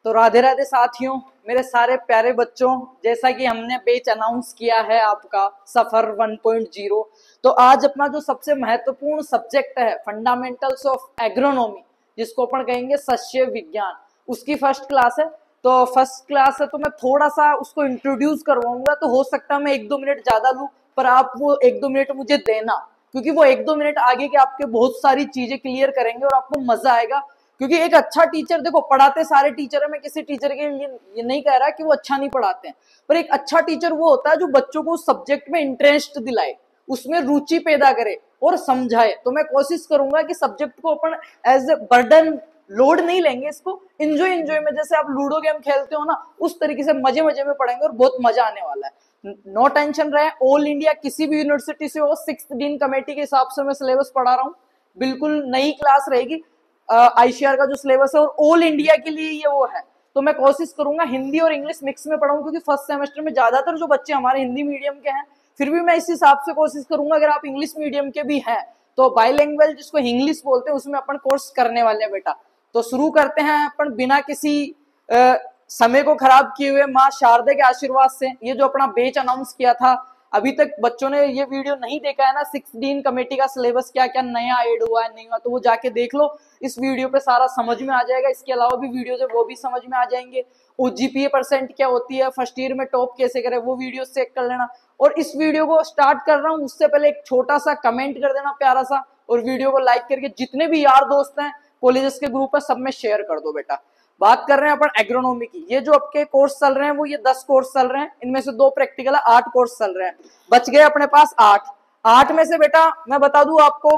तो राधे राधे साथियों, मेरे सारे प्यारे बच्चों, जैसा कि हमने बैच अनाउंस किया है आपका सफर 1.0। तो आज अपना जो सबसे महत्वपूर्ण सब्जेक्ट है फंडामेंटल्स ऑफ एग्रोनॉमी, जिसको अपन कहेंगे सस्य विज्ञान, उसकी फर्स्ट क्लास है। तो फर्स्ट क्लास है तो मैं थोड़ा सा उसको इंट्रोड्यूस करवाऊंगा। तो हो सकता है मैं 1-2 मिनट ज्यादा लूं, पर आप वो 1-2 मिनट मुझे देना, क्योंकि वो 1-2 मिनट आगे के आपके बहुत सारी चीजें क्लियर करेंगे और आपको मजा आएगा। क्योंकि एक अच्छा टीचर, देखो पढ़ाते सारे टीचर है, मैं किसी टीचर के लिए ये नहीं कह रहा कि वो अच्छा नहीं पढ़ाते हैं, पर एक अच्छा टीचर वो होता है जो बच्चों को उस सब्जेक्ट में इंटरेस्ट दिलाए, उसमें रुचि पैदा करे और समझाए। तो मैं कोशिश करूंगा कि सब्जेक्ट को अपन एज ए बर्डन लोड नहीं लेंगे, इसको एंजॉय में, जैसे आप लूडो गेम खेलते हो ना, उस तरीके से मजे में पढ़ेंगे और बहुत मजा आने वाला है। नो टेंशन रहे, ऑल इंडिया किसी भी यूनिवर्सिटी से हो, 6th डीन कमेटी के हिसाब से मैं सिलेबस पढ़ा रहा हूँ। बिल्कुल नई क्लास रहेगी, आईसीआर का जो सिलेबस है, और ऑल इंडिया के लिए ये वो है। तो मैं कोशिश करूंगा हिंदी और इंग्लिश मिक्स में पढ़ाऊं, क्योंकि फर्स्ट सेमेस्टर में ज्यादातर जो बच्चे हमारे हिंदी मीडियम के हैं, फिर भी मैं इस हिसाब से कोशिश करूंगा अगर आप इंग्लिश मीडियम के भी हैं तो बाइलैंग्वेज, जिसको इंग्लिश बोलते हैं, उसमें अपन कोर्स करने वाले हैं बेटा। तो शुरू करते हैं अपन बिना किसी समय को खराब किए हुए, माँ शारदा के आशीर्वाद से। ये जो अपना बैच अनाउंस किया था, अभी तक बच्चों ने ये वीडियो नहीं देखा है ना, 6th डीन कमेटी का सिलेबस क्या क्या नया ऐड हुआ है नहीं हुआ, तो वो जाके देख लो, इस वीडियो पे सारा समझ में आ जाएगा। इसके अलावा भी वीडियोज है वो भी समझ में आ जाएंगे। ओजीपीए परसेंट क्या होती है, फर्स्ट ईयर में टॉप कैसे करे, वो वीडियो चेक कर लेना। और इस वीडियो को स्टार्ट कर रहा हूँ उससे पहले एक छोटा सा कमेंट कर देना प्यारा सा, और वीडियो को लाइक करके जितने भी यार दोस्त हैं कॉलेजेस के ग्रुप है सब में शेयर कर दो बेटा। बात कर रहे हैं अपन एग्रोनॉमी की। ये जो आपके कोर्स चल रहे हैं वो ये 10 कोर्स चल रहे हैं, इनमें से 2 प्रैक्टिकल है, 8 कोर्स चल रहे हैं। बच गए अपने पास 8 में से बेटा मैं बता दूं आपको,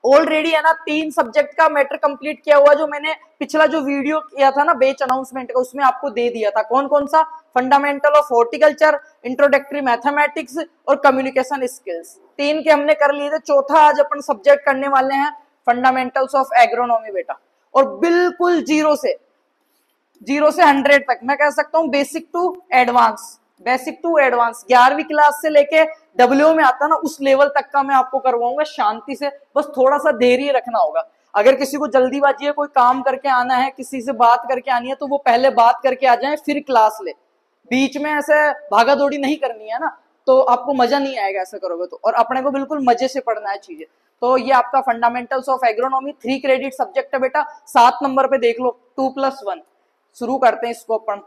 ऑलरेडी है ना 3 सब्जेक्ट का मैटर कंप्लीट किया हुआ, जो मैंने पिछला जो वीडियो किया था ना बैच अनाउंसमेंट का, उसमें आपको दे दिया था। कौन कौन सा? Fundamental of horticulture, introductory mathematics और कम्युनिकेशन स्किल्स, 3 के हमने कर लिए थे। चौथा आज अपन सब्जेक्ट करने वाले हैं फंडामेंटल्स ऑफ एग्रोनॉमी बेटा। और बिल्कुल जीरो से 100 तक मैं कह सकता हूं बेसिक टू एडवांस, 11वीं क्लास से लेके डब्ल्यू में आता ना उस लेवल तक का मैं आपको करवाऊंगा शांति से। बस थोड़ा सा धैर्य रखना होगा। अगर किसी को जल्दीबाजी है, कोई काम करके आना है, किसी से बात करके आनी है, तो वो पहले बात करके आ जाए फिर क्लास ले। बीच में ऐसे भागा दौड़ी नहीं करनी है ना, तो आपको मजा नहीं आएगा ऐसा करोगे तो। और अपने को बिल्कुल मजे से पढ़ना है चीजें। तो ये आपका fundamentals of agronomy 3 credit subject है बेटा। 7 नंबर पे देख लो 2+1। शुरू करते हैं इसको अपन,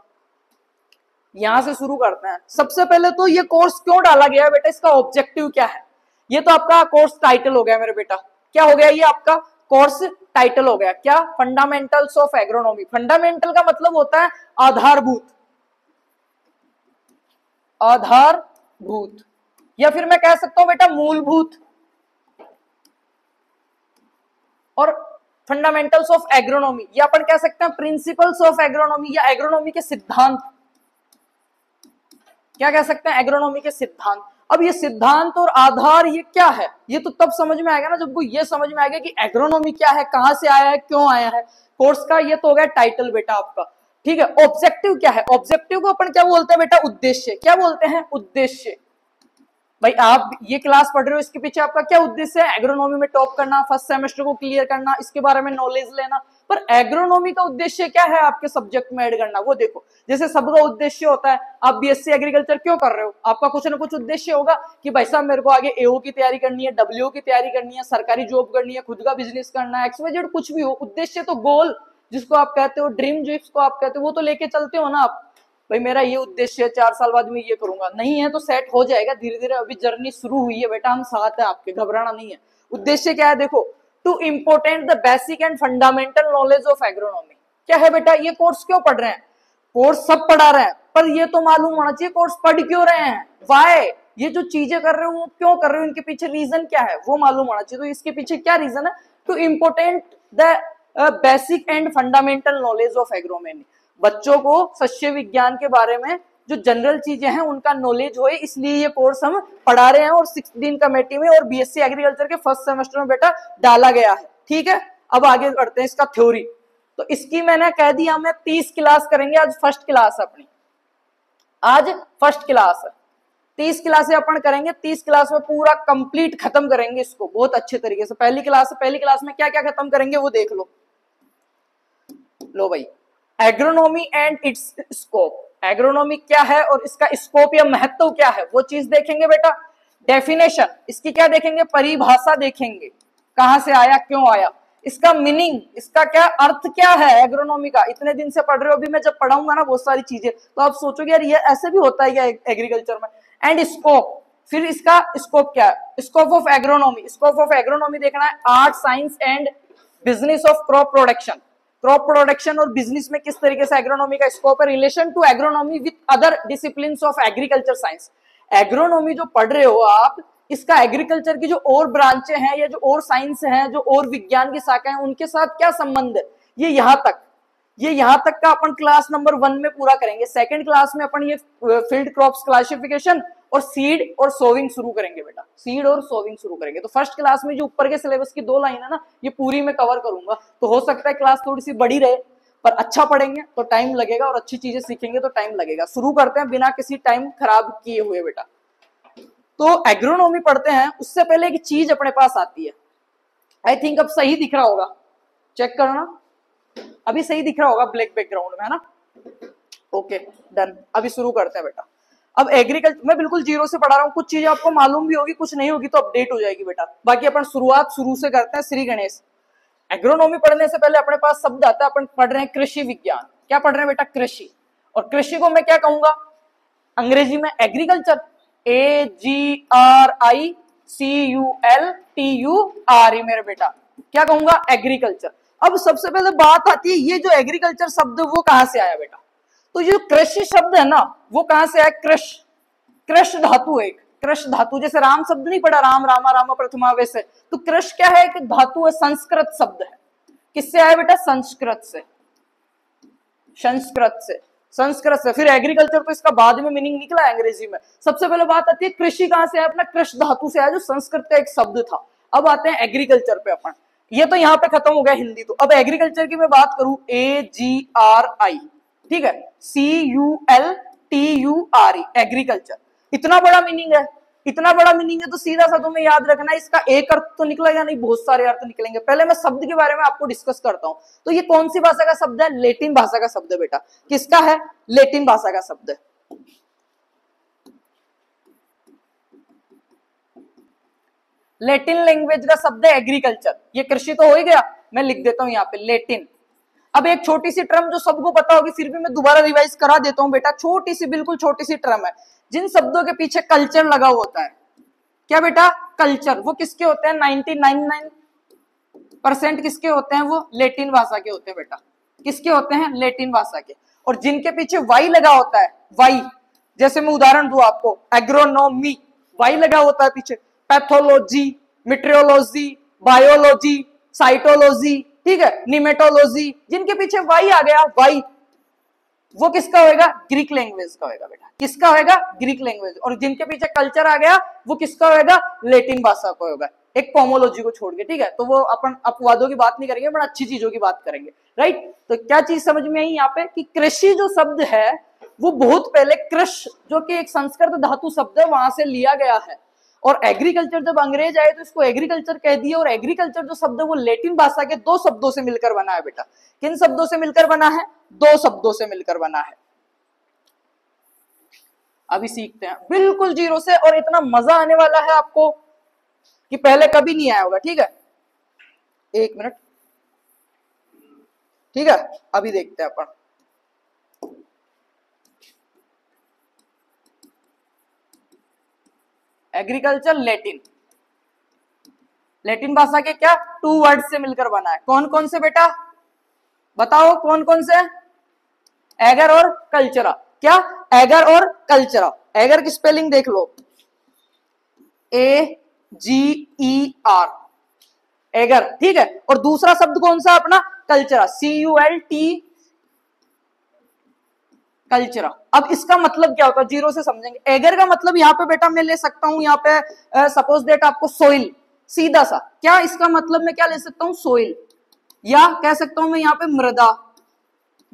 यहां से शुरू करते हैं। सबसे पहले तो ये कोर्स क्यों डाला गया है बेटा, इसका ऑब्जेक्टिव क्या है? ये तो आपका कोर्स टाइटल हो गया मेरे बेटा। क्या हो गया? ये आपका कोर्स टाइटल हो गया। क्या? Fundamentals of agronomy. फंडामेंटल का मतलब होता है आधारभूत, या फिर मैं कह सकता हूं बेटा मूलभूत। और फंडामेंटल्स ऑफ एग्रोनॉमी या अपन कह सकते हैं प्रिंसिपल्स ऑफ एग्रोनॉमी, या एग्रोनॉमी के सिद्धांत। क्या कह सकते हैं? एग्रोनॉमी के सिद्धांत। अब ये सिद्धांत और आधार ये क्या है, ये तो तब समझ में आएगा ना जब वो ये समझ में आएगा कि एग्रोनॉमी क्या है, कहां से आया है, क्यों आया है कोर्स का। ये तो हो गया टाइटल बेटा आपका, ठीक है। ऑब्जेक्टिव क्या है? ऑब्जेक्टिव को अपन क्या बोलते हैं बेटा? उद्देश्य। क्या बोलते हैं? उद्देश्य। भाई आप ये क्लास पढ़ रहे हो, इसके पीछे आपका क्या उद्देश्य है? एग्रोनॉमी में टॉप करना, फर्स्ट सेमेस्टर को क्लियर करना, इसके बारे में नॉलेज लेना। पर एग्रोनॉमी का उद्देश्य क्या है आपके सब्जेक्ट में ऐड करना, वो देखो। जैसे सबका उद्देश्य होता है, आप बीएससी एग्रीकल्चर क्यों कर रहे हो? आपका कुछ ना कुछ उद्देश्य होगा कि भाई साहब मेरे को आगे एओ की तैयारी करनी है, डब्ल्यू की तैयारी करनी है, सरकारी जॉब करनी है, खुद का बिजनेस करना है, XYZ कुछ भी हो। उद्देश्य तो गोल जिसको आप कहते हो, ड्रीम जिसको आप कहते हो, वो तो लेके चलते हो ना आप। भाई मेरा ये उद्देश्य है, 4 साल बाद मैं ये करूंगा, नहीं है तो सेट हो जाएगा धीरे धीरे। अभी जर्नी शुरू हुई है बेटा, हम साथ हैं आपके, घबराना नहीं है। उद्देश्य क्या है? देखो, to important the basic and fundamental knowledge of agronomy. क्या है बेटा? ये कोर्स क्यों पढ़ रहे हैं? कोर्स सब पढ़ा रहे हैं, पर ये तो मालूम होना चाहिए कोर्स पढ़ क्यों रहे हैं, वाई। ये जो चीजें कर रहे हो वो क्यों कर रहे हो, इनके पीछे रीजन क्या है वो मालूम होना चाहिए। तो इसके पीछे क्या रीजन है? To important the basic and fundamental knowledge of agronomy. बच्चों को सस्य विज्ञान के बारे में जो जनरल चीजें हैं उनका नॉलेज होए, इसलिए ये कोर्स हम पढ़ा रहे हैं। और 6th डीन कमेटी में और बीएससी एग्रीकल्चर के फर्स्ट सेमेस्टर में बेटा डाला गया है, ठीक है। अब आगे बढ़ते हैं इसका थ्योरी। तो इसकी मैंने कह दिया हमें 30 क्लास करेंगे। आज फर्स्ट क्लास अपनी, आज फर्स्ट क्लास है। 30 क्लासें अपन करेंगे, 30 क्लास में पूरा कंप्लीट खत्म करेंगे इसको बहुत अच्छे तरीके से। पहली क्लास में क्या क्या खत्म करेंगे वो देख लो। लो भाई, agronomy and it's scope, agronomy क्या है और इसका स्कोप या महत्व क्या है वो चीज देखेंगे बेटा। डेफिनेशन, इसकी क्या देखेंगे, परिभाषा देखेंगे, कहां से आया, क्यों आया, इसका मीनिंग, इसका क्या अर्थ क्या है एग्रोनॉमी का। इतने दिन से पढ़ रहे हो, अभी मैं जब पढ़ाऊंगा ना बहुत सारी चीजें तो आप सोचोगे यार ये ऐसे भी होता है क्या एग्रीकल्चर में। एंड स्कोप, फिर इसका स्कोप क्या है, scope of agronomy, scope of agronomy देखना है art science and business of crop production, crop production और बिजनेस में किस तरीके से एग्रोनॉमी का स्कोप है, relation to agronomy with other disciplines of agriculture science. Agronomy जो पढ़ रहे हो आप, इसका एग्रीकल्चर की जो और ब्रांचें हैं या जो और साइंस हैं, जो और विज्ञान की शाखाएं हैं, उनके साथ क्या संबंध है, ये यहां तक का अपन क्लास नंबर 1 में पूरा करेंगे। सेकंड क्लास में अपन ये फील्ड क्रॉप्स क्लासिफिकेशन और सीड और सोविंग शुरू करेंगे बेटा, सीड और सोविंग शुरू करेंगे। तो फर्स्ट क्लास में जो ऊपर के सिलेबस की 2 लाइन है ना, ये पूरी मैं कवर करूंगा। तो हो सकता है क्लास थोड़ी सी बड़ी रहे, पर अच्छा पढ़ेंगे तो टाइम लगेगा और अच्छी चीजें सीखेंगे तो टाइम लगेगा। शुरू करते हैं बिना किसी टाइम खराब किए हुए बेटा। तो एग्रोनॉमी पढ़ते हैं, उससे पहले एक चीज अपने पास आती है, आई थिंक अब सही दिख रहा होगा, चेक करना, अभी सही दिख रहा होगा ब्लैक बैकग्राउंड में, है ना। ओके डन, अभी शुरू करते हैं बेटा। अब एग्रीकल्चर मैं बिल्कुल जीरो से पढ़ा रहा हूँ, कुछ चीजें आपको मालूम भी होगी, कुछ नहीं होगी तो अपडेट हो जाएगी बेटा। बाकी अपन शुरुआत शुरू से करते हैं। श्री गणेश। एग्रोनॉमी पढ़ने से पहले अपने पास शब्द आता है, अपन पढ़ रहे हैं कृषि विज्ञान। क्या पढ़ रहे हैं बेटा, कृषि। और कृषि को मैं क्या कहूंगा अंग्रेजी में, एग्रीकल्चर, AGRICULTURE मेरे बेटा, क्या कहूंगा, एग्रीकल्चर। अब सबसे पहले बात आती है, ये जो एग्रीकल्चर शब्द वो कहां से आया बेटा। तो ये कृषि शब्द है ना, वो कहां से आया, कृष, कृष धातु है, कृष धातु, जैसे राम शब्द नहीं पढ़ा, राम रामा रामा प्रथमा, वैसे तो कृष क्या है, एक धातु है, संस्कृत शब्द है। किससे आया बेटा, संस्कृत से, संस्कृत से, संस्कृत से। फिर एग्रीकल्चर तो इसका बाद में मीनिंग निकला है अंग्रेजी में। सबसे पहले बात आती है कृषि कहां से आया, अपना कृष धातु से आया, जो संस्कृत का एक शब्द था। अब आते हैं एग्रीकल्चर पे अपन, ये तो यहाँ पे खत्म हो गया हिंदी। तो अब एग्रीकल्चर की मैं बात करूं, AGRI, ठीक है, CULTURE, एग्रीकल्चर। इतना बड़ा मीनिंग है, इतना बड़ा मीनिंग है तो सीधा सा तुम्हें याद रखना है, इसका एक अर्थ तो निकला या नहीं, बहुत सारे अर्थ निकलेंगे। पहले मैं शब्द के बारे में आपको डिस्कस करता हूं। तो ये कौन सी भाषा का शब्द है, लैटिन भाषा का शब्द है बेटा। किसका है, लैटिन भाषा का शब्द है। लैटिन लैंग्वेज का शब्द है एग्रीकल्चर। ये कृषि तो हो ही गया, मैं लिख देता हूं यहाँ पे लैटिन। अब एक छोटी सी टर्म जो सबको पता होगी, फिर भी मैं दोबारा रिवाइज करा देता हूं बेटा, छोटी सी, बिल्कुल छोटी सी टर्म है, जिन शब्दों के पीछे कल्चर लगा होता है। क्या बेटा, कल्चर। वो किसके होते हैं, 99% किसके होते हैं, वो लैटिन भाषा के होते हैं बेटा। किसके होते हैं, लैटिन भाषा के। और जिनके पीछे वाई लगा होता है, वाई, जैसे मैं उदाहरण दूं आपको, एग्रोनॉमी, वाई लगा होता है पीछे, पैथोलॉजी, मीट्रियोलॉजी, बायोलॉजी, साइटोलॉजी, ठीक है, निमेटोलॉजी, जिनके पीछे वाई आ गया, वाई, वो किसका होएगा, ग्रीक लैंग्वेज का होएगा बेटा। किसका होएगा, ग्रीक लैंग्वेज। और जिनके पीछे कल्चर आ गया, वो किसका होएगा, लैटिन भाषा का होगा, एक पोमोलॉजी को छोड़ के, ठीक है। तो वो अपन अपवादों की बात नहीं करेंगे, बड़ा अच्छी चीजों की बात करेंगे, राइट। तो क्या चीज समझ में आई यहाँ पे, कि कृषि जो शब्द है वो बहुत पहले कृष, जो कि एक संस्कृत धातु शब्द है, वहां से लिया गया है। और एग्रीकल्चर जब अंग्रेज आए तो इसको एग्रीकल्चर कह दिया। और एग्रीकल्चर जो शब्द है वो लैटिन भाषा के 2 शब्दों से मिलकर बना है बेटा। किन शब्दों से मिलकर बना है, 2 शब्दों से मिलकर बना है। अभी सीखते हैं बिल्कुल जीरो से, और इतना मजा आने वाला है आपको कि पहले कभी नहीं आया होगा, ठीक है। 1 मिनट, ठीक है, अभी देखते हैं अपन। एग्रीकल्चर लैटिन, लैटिन भाषा के क्या 2 वर्ड से मिलकर बना है। कौन कौन से बेटा, बताओ कौन कौन से, एगर और कल्चरा। क्या, एगर और कल्चरा। एगर की स्पेलिंग देख लो, AGER, एगर, ठीक है। और दूसरा शब्द कौन सा अपना, कल्चरा, CULT, कल्चरा। अब इसका मतलब क्या होता है, जीरो से समझेंगे। एगर का मतलब यहाँ पे बेटा मैं ले सकता हूं, यहाँ पे सपोज दैट आपको सोइल, सीधा सा, क्या इसका मतलब मैं क्या ले सकता हूं, सोइल, या कह सकता हूं मैं यहाँ पे मृदा,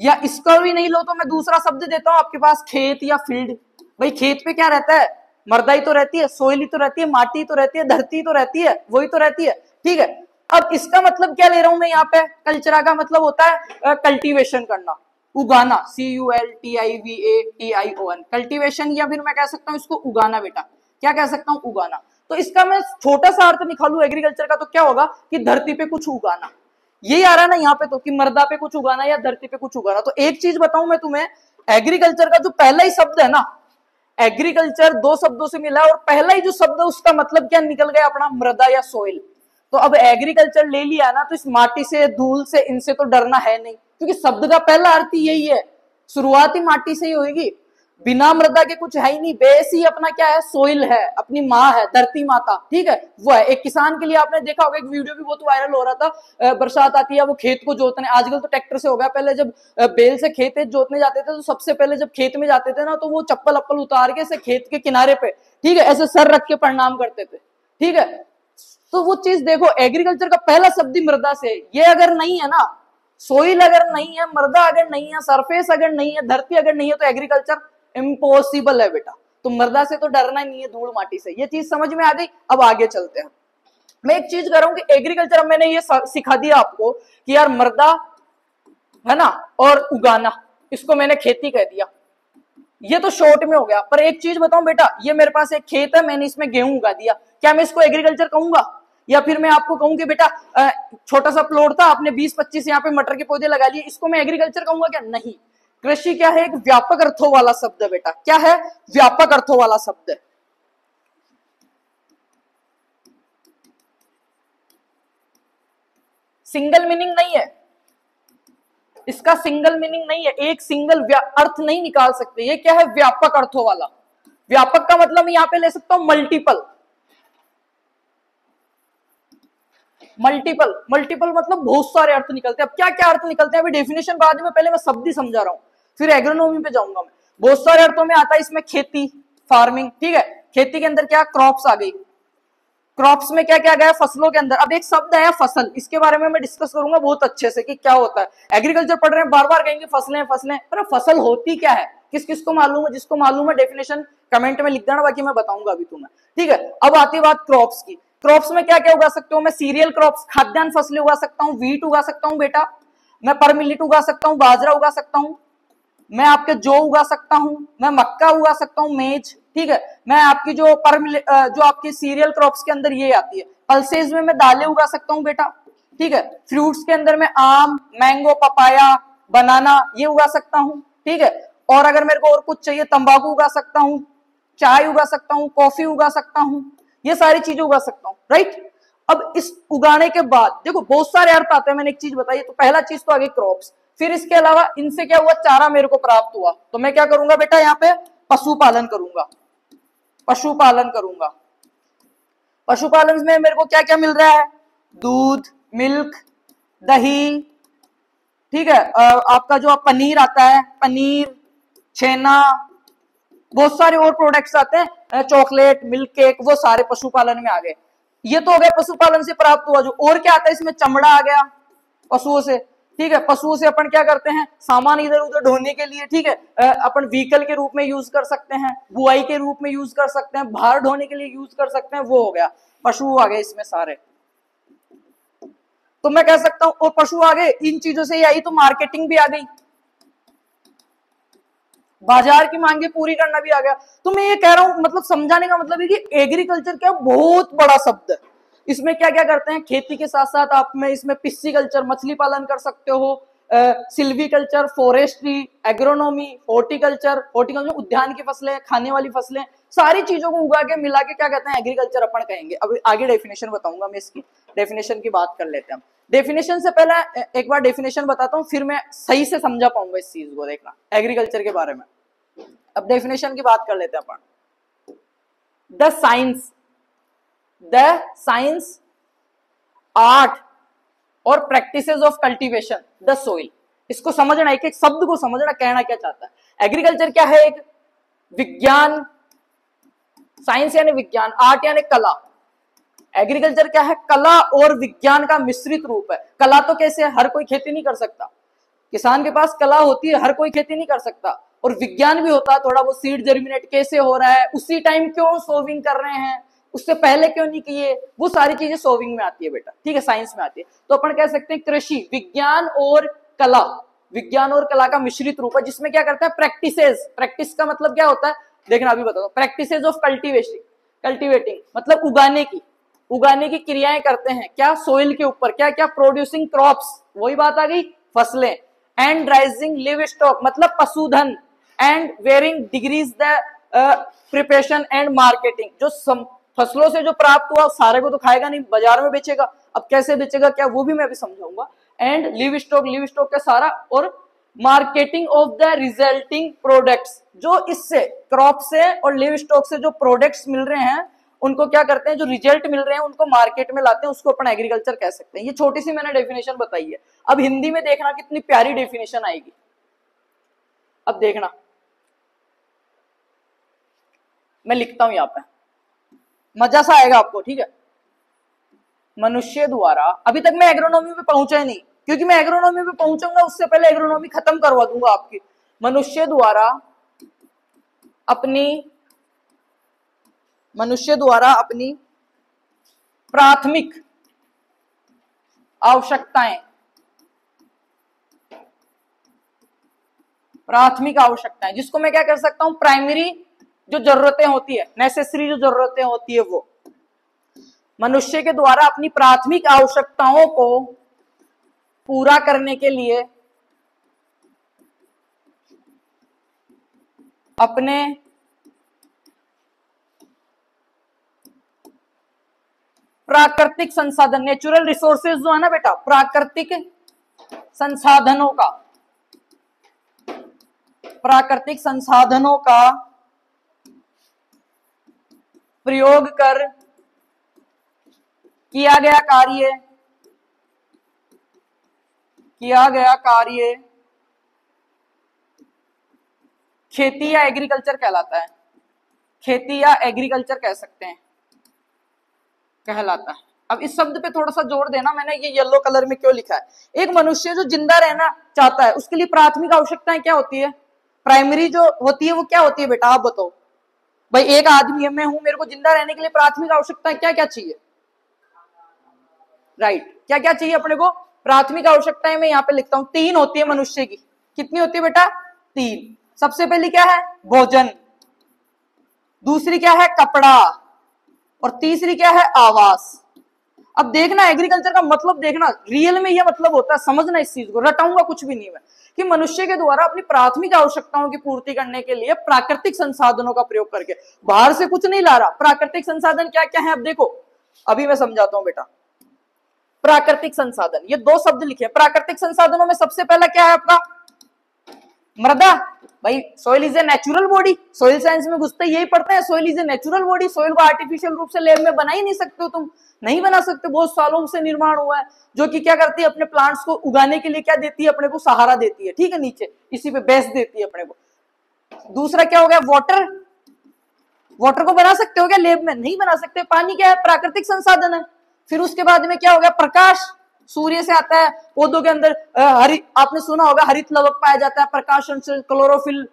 या इसका भी नहीं लो तो मैं दूसरा शब्द देता हूं आपके पास, खेत या फील्ड। भाई खेत पे क्या रहता है, मृदा ही तो रहती है, सोइल ही तो रहती है, माटी तो रहती है, धरती तो रहती है, वही तो रहती है, ठीक है। अब इसका मतलब क्या ले रहा हूं मैं यहाँ पे, कल्चरा का मतलब होता है कल्टीवेशन करना, उगाना, CULTIVATION, कल्टीवेशन, या फिर मैं कह सकता हूँ इसको उगाना बेटा। क्या कह सकता हूँ? उगाना। तो इसका मैं छोटा सा अर्थ निकालू एग्रीकल्चर का तो क्या होगा कि धरती पे कुछ उगाना। यही आ रहा है ना यहाँ पे तो, कि मर्दा पे कुछ उगाना या धरती पे कुछ उगाना। तो एक चीज बताऊं मैं तुम्हें, एग्रीकल्चर का जो पहला ही शब्द है ना, एग्रीकल्चर दो शब्दों से मिला और पहला ही जो शब्द है उसका मतलब क्या निकल गया अपना? मृदा या सोइल। तो अब एग्रीकल्चर ले लिया ना, तो इस माटी से, धूल से, इनसे तो डरना है नहीं, क्योंकि शब्द का पहला अर्थ ही यही है। शुरुआत ही माटी से ही होगी, बिना मृदा के कुछ है ही नहीं। बेस ही अपना क्या है? सोइल है, अपनी माँ है, धरती माता, ठीक है, वो है। एक किसान के लिए आपने देखा होगा, एक वीडियो भी बहुत वायरल हो रहा था, बरसात आती है वो खेत को जोतने, आजकल तो ट्रैक्टर से हो गया, पहले जब बैल से खेत जोतने जाते थे तो सबसे पहले जब खेत में जाते थे ना, तो वो चप्पल अप्पल उतार के खेत के किनारे पे, ठीक है, ऐसे सर रख के प्रणाम करते थे, ठीक है। तो वो चीज देखो, एग्रीकल्चर का पहला शब्द ही मृदा से। ये अगर नहीं है ना, सोइल अगर नहीं है, मृदा अगर नहीं है, सरफेस अगर नहीं है, धरती अगर नहीं है, तो एग्रीकल्चर इम्पॉसिबल है बेटा। तो मृदा से तो डरना नहीं है, धूल माटी से। ये चीज समझ में आ गई। अब आगे चलते हैं। मैं एक चीज कर रहा हूं कि एग्रीकल्चर, मैंने ये सिखा दिया आपको कि यार मृदा है ना और उगाना, इसको मैंने खेती कह दिया। ये तो शॉर्ट में हो गया। पर एक चीज बताऊं बेटा, ये मेरे पास एक खेत है, मैंने इसमें गेहूं उगा दिया, क्या मैं इसको एग्रीकल्चर कहूंगा? या फिर मैं आपको कहूं कि बेटा छोटा सा प्लॉट था, आपने 20-25 यहाँ पे मटर के पौधे लगा लिए, इसको मैं एग्रीकल्चर कहूंगा क्या? नहीं। कृषि क्या है? एक व्यापक अर्थों वाला शब्द है बेटा। क्या है? व्यापक अर्थों वाला शब्द है। सिंगल मीनिंग नहीं है इसका, सिंगल मीनिंग नहीं है, एक सिंगल अर्थ नहीं निकाल सकते। ये क्या है? व्यापक अर्थों वाला। व्यापक का मतलब मैं यहां पे ले सकता हूं मल्टीपल। मल्टीपल, मल्टीपल मतलब बहुत सारे अर्थ निकलते हैं। अब क्या क्या अर्थ निकलते हैं अभी डेफिनेशन बाद में, पहले मैं शब्द ही समझा रहा हूं, फिर एग्रोनॉमी पे जाऊंगा मैं। बहुत सारे अर्थों में आता है इसमें खेती, फार्मिंग, ठीक है। खेती के अंदर क्या? क्रॉप्स आ गई। क्रॉप्स में क्या क्या गया? फसलों के अंदर। अब एक शब्द है फसल, इसके बारे में मैं डिस्कस करूंगा बहुत अच्छे से कि क्या होता है। एग्रीकल्चर पढ़ रहे हैं, बार बार कहेंगे फसलें फसलें, पर फसल होती क्या है? किस किस को मालूम है? जिसको मालूम है डेफिनेशन कमेंट में लिख देना, बाकी मैं बताऊंगा अभी तुम्हें, ठीक है। अब आती बात क्रॉप्स की। क्रॉप्स में क्या क्या उगा सकते हो? मैं सीरियल क्रॉप्स, खाद्यान्न फसलें उगा सकता हूँ, वीट उगा सकता हूँ बेटा, मैं पर मिलेट उगा सकता हूँ, बाजरा उगा सकता हूँ, मैं आपके जौ उगा सकता हूं, मैं मक्का उगा सकता हूं, मेज, ठीक है। मैं आपकी जो जो आपकी सीरियल क्रॉप्स के अंदर ये आती है, पल्सेज में मैं दालें उगा सकता हूं बेटा, ठीक है। फ्रूट्स के अंदर मैं आम, मैंगो, पपाया, बनाना ये उगा सकता हूं, ठीक है। और अगर मेरे को और कुछ चाहिए, तंबाकू उगा सकता हूं, चाय उगा सकता हूं, कॉफी उगा सकता हूं, ये सारी चीजें उगा सकता हूं, राइट। अब इस उगाने के बाद देखो बहुत सारे अर्थ आते हैं, मैंने एक चीज बताई, तो पहला चीज तो आ गई क्रॉप्स। फिर इसके अलावा इनसे क्या हुआ? चारा मेरे को प्राप्त हुआ, तो मैं क्या करूंगा बेटा? यहाँ पे पशुपालन करूंगा, पशुपालन करूंगा। पशुपालन में मेरे को क्या क्या मिल रहा है? दूध, मिल्क, दही, ठीक है। आपका जो पनीर आता है, पनीर, छेना, बहुत सारे और प्रोडक्ट्स आते हैं, चॉकलेट, मिल्क केक, वो सारे पशुपालन में आ गए। ये तो हो गया पशुपालन से प्राप्त हुआ। जो और क्या आता है इसमें? चमड़ा आ गया पशुओं से, ठीक है। पशुओं से अपन क्या करते हैं? सामान इधर उधर ढोने के लिए, ठीक है, अपन व्हीकल के रूप में यूज कर सकते हैं, बुआई के रूप में यूज कर सकते हैं, भार ढोने के लिए यूज कर सकते हैं, वो हो गया। पशु आ गए इसमें सारे। तो मैं कह सकता हूं और पशु आ गए, इन चीजों से ही आई तो मार्केटिंग भी आ गई, बाजार की मांगे पूरी करना भी आ गया। तो मैं ये कह रहा हूं, मतलब समझाने का मतलब है कि एग्रीकल्चर क्या बहुत बड़ा शब्द है। इसमें क्या क्या करते हैं? खेती के साथ साथ आप में इसमें पिस्सीकल्चर, मछली पालन कर सकते हो, silviculture, forestry, agronomy, horticulture, horticulture उद्यान की फसलें, खाने वाली फसलें, सारी चीजों को उगा के मिला के क्या कहते हैं? एग्रीकल्चर अपन कहेंगे। अब आगे डेफिनेशन बताऊंगा मैं इसकी, डेफिनेशन की बात कर लेते हैं हम। डेफिनेशन से पहले एक बार डेफिनेशन बताता हूं, फिर मैं सही से समझा पाऊंगा इस चीज को, देखना एग्रीकल्चर के बारे में। अब डेफिनेशन की बात कर लेते हैं अपन। द साइंस, आर्ट और practices of cultivation the soil. इसको समझना, एक एक शब्द को समझना, कहना क्या चाहता है। एग्रीकल्चर क्या है? एक विज्ञान, साइंस यानी विज्ञान, आर्ट यानी कला। एग्रीकल्चर क्या है? कला और विज्ञान का मिश्रित रूप है। कला तो कैसे है? हर कोई खेती नहीं कर सकता, किसान के पास कला होती है, हर कोई खेती नहीं कर सकता। और विज्ञान भी होता है थोड़ा, वो सीड जर्मिनेट कैसे हो रहा है, उसी टाइम क्यों सोविंग कर रहे हैं, उससे पहले क्यों नहीं किए, वो सारी चीजें सोविंग में आती है बेटा, ठीक है, साइंस में आती है। तो अपन कह सकते हैं कृषि, विज्ञान और कला, विज्ञान और कला का मिश्रित रूप है, जिसमें क्या करता है प्रैक्टिसेस, प्रैक्टिस का मतलब क्या होता है देखना अभी बता दो, प्रैक्टिसेस ऑफ कल्टिवेटिंग मतलब उगाने की क्रियाएं करते हैं क्या सोइल के ऊपर, क्या क्या प्रोड्यूसिंग क्रॉप्स, वही बात आ गई फसलें, एंड राइजिंग लिव स्टॉक मतलब पशुधन, and varying degrees the preparation and marketing, जो फसलों से जो प्राप्त हुआ सारे को तो खाएगा नहीं, बाजार में बेचेगा, अब कैसे बेचेगा क्या वो भी मैं अभी समझाऊंगा, एंड लिव स्टॉक का सारा, और marketing of the resulting products, जो इससे क्रॉप से और लिव स्टॉक से जो प्रोडक्ट्स मिल रहे हैं उनको क्या करते हैं, जो रिजल्ट मिल रहे हैं उनको मार्केट में लाते हैं, उसको अपन एग्रीकल्चर कह सकते हैं। ये छोटी सी मैंने डेफिनेशन बताई है, अब हिंदी में देखना कितनी प्यारी डेफिनेशन आएगी। अब देखना मैं लिखता हूं यहां पे, मजा सा आएगा आपको, ठीक है। मनुष्य द्वारा, अभी तक मैं एग्रोनॉमी पे पहुंचा ही नहीं, क्योंकि मैं एग्रोनॉमी पे पहुंचूंगा उससे पहले एग्रोनॉमी खत्म करवा दूंगा आपकी। मनुष्य द्वारा अपनी प्राथमिक आवश्यकताएं, जिसको मैं क्या कर सकता हूं प्राइमरी जो जरूरतें होती है, नेसेसरी जो जरूरतें होती है, वो मनुष्य के द्वारा अपनी प्राथमिक आवश्यकताओं को पूरा करने के लिए अपने प्राकृतिक संसाधन, नेचुरल रिसोर्सेज जो है ना बेटा, प्राकृतिक संसाधनों का प्रयोग कर किया गया कार्य खेती या एग्रीकल्चर कहलाता है, खेती या एग्रीकल्चर कह सकते हैं, कहलाता है। अब इस शब्द पे थोड़ा सा जोर देना, मैंने ये येलो कलर में क्यों लिखा है, एक मनुष्य जो जिंदा रहना चाहता है उसके लिए प्राथमिक आवश्यकताएं क्या होती है, प्राइमरी जो होती है वो क्या होती है बेटा, आप बताओ भाई। एक आदमी मैं हूं, मेरे को जिंदा रहने के लिए प्राथमिक आवश्यकताएं क्या क्या चाहिए, राइट, क्या क्या चाहिए अपने को, प्राथमिक आवश्यकताएं मैं यहाँ पे लिखता हूं, 3 होती है मनुष्य की, कितनी होती है बेटा, 3। सबसे पहली क्या है, भोजन, दूसरी क्या है, कपड़ा, और तीसरी क्या है, आवास। अब देखना एग्रीकल्चर का मतलब देखना, रियल में यह मतलब होता है, समझना इस चीज को, रटाऊंगा कुछ भी नहीं मैं, कि मनुष्य के द्वारा अपनी प्राथमिक आवश्यकताओं की पूर्ति करने के लिए प्राकृतिक संसाधनों का प्रयोग करके, बाहर से कुछ नहीं ला रहा। प्राकृतिक संसाधन क्या क्या है, अब देखो अभी मैं समझाता हूं बेटा। प्राकृतिक संसाधन, ये 2 शब्द लिखे। प्राकृतिक संसाधनों में सबसे पहला क्या है आपका, मृदा। भाई soil is a natural body, soil science में घुसते यही पढ़ते हैं, soil is a natural body. Soil को आर्टिफिशियल रूप से लैब में बना ही नहीं सकते हो तुम, नहीं बना सकते, बहुत सालों से निर्माण हुआ है, जो कि क्या करती है, अपने प्लांट्स को उगाने के लिए क्या देती है, अपने को सहारा देती है, ठीक है, नीचे इसी पे बेस देती है अपने को। दूसरा क्या हो गया, वाटर। वाटर को बना सकते हो क्या लैब में, नहीं बना सकते। पानी क्या है, प्राकृतिक संसाधन है। फिर उसके बाद में क्या हो गया, प्रकाश, सूर्य से आता है, पौधों के अंदर हरित, आपने सुना होगा हरित लवक पाया जाता है, प्रकाश संश्लेषण, क्लोरोफिल,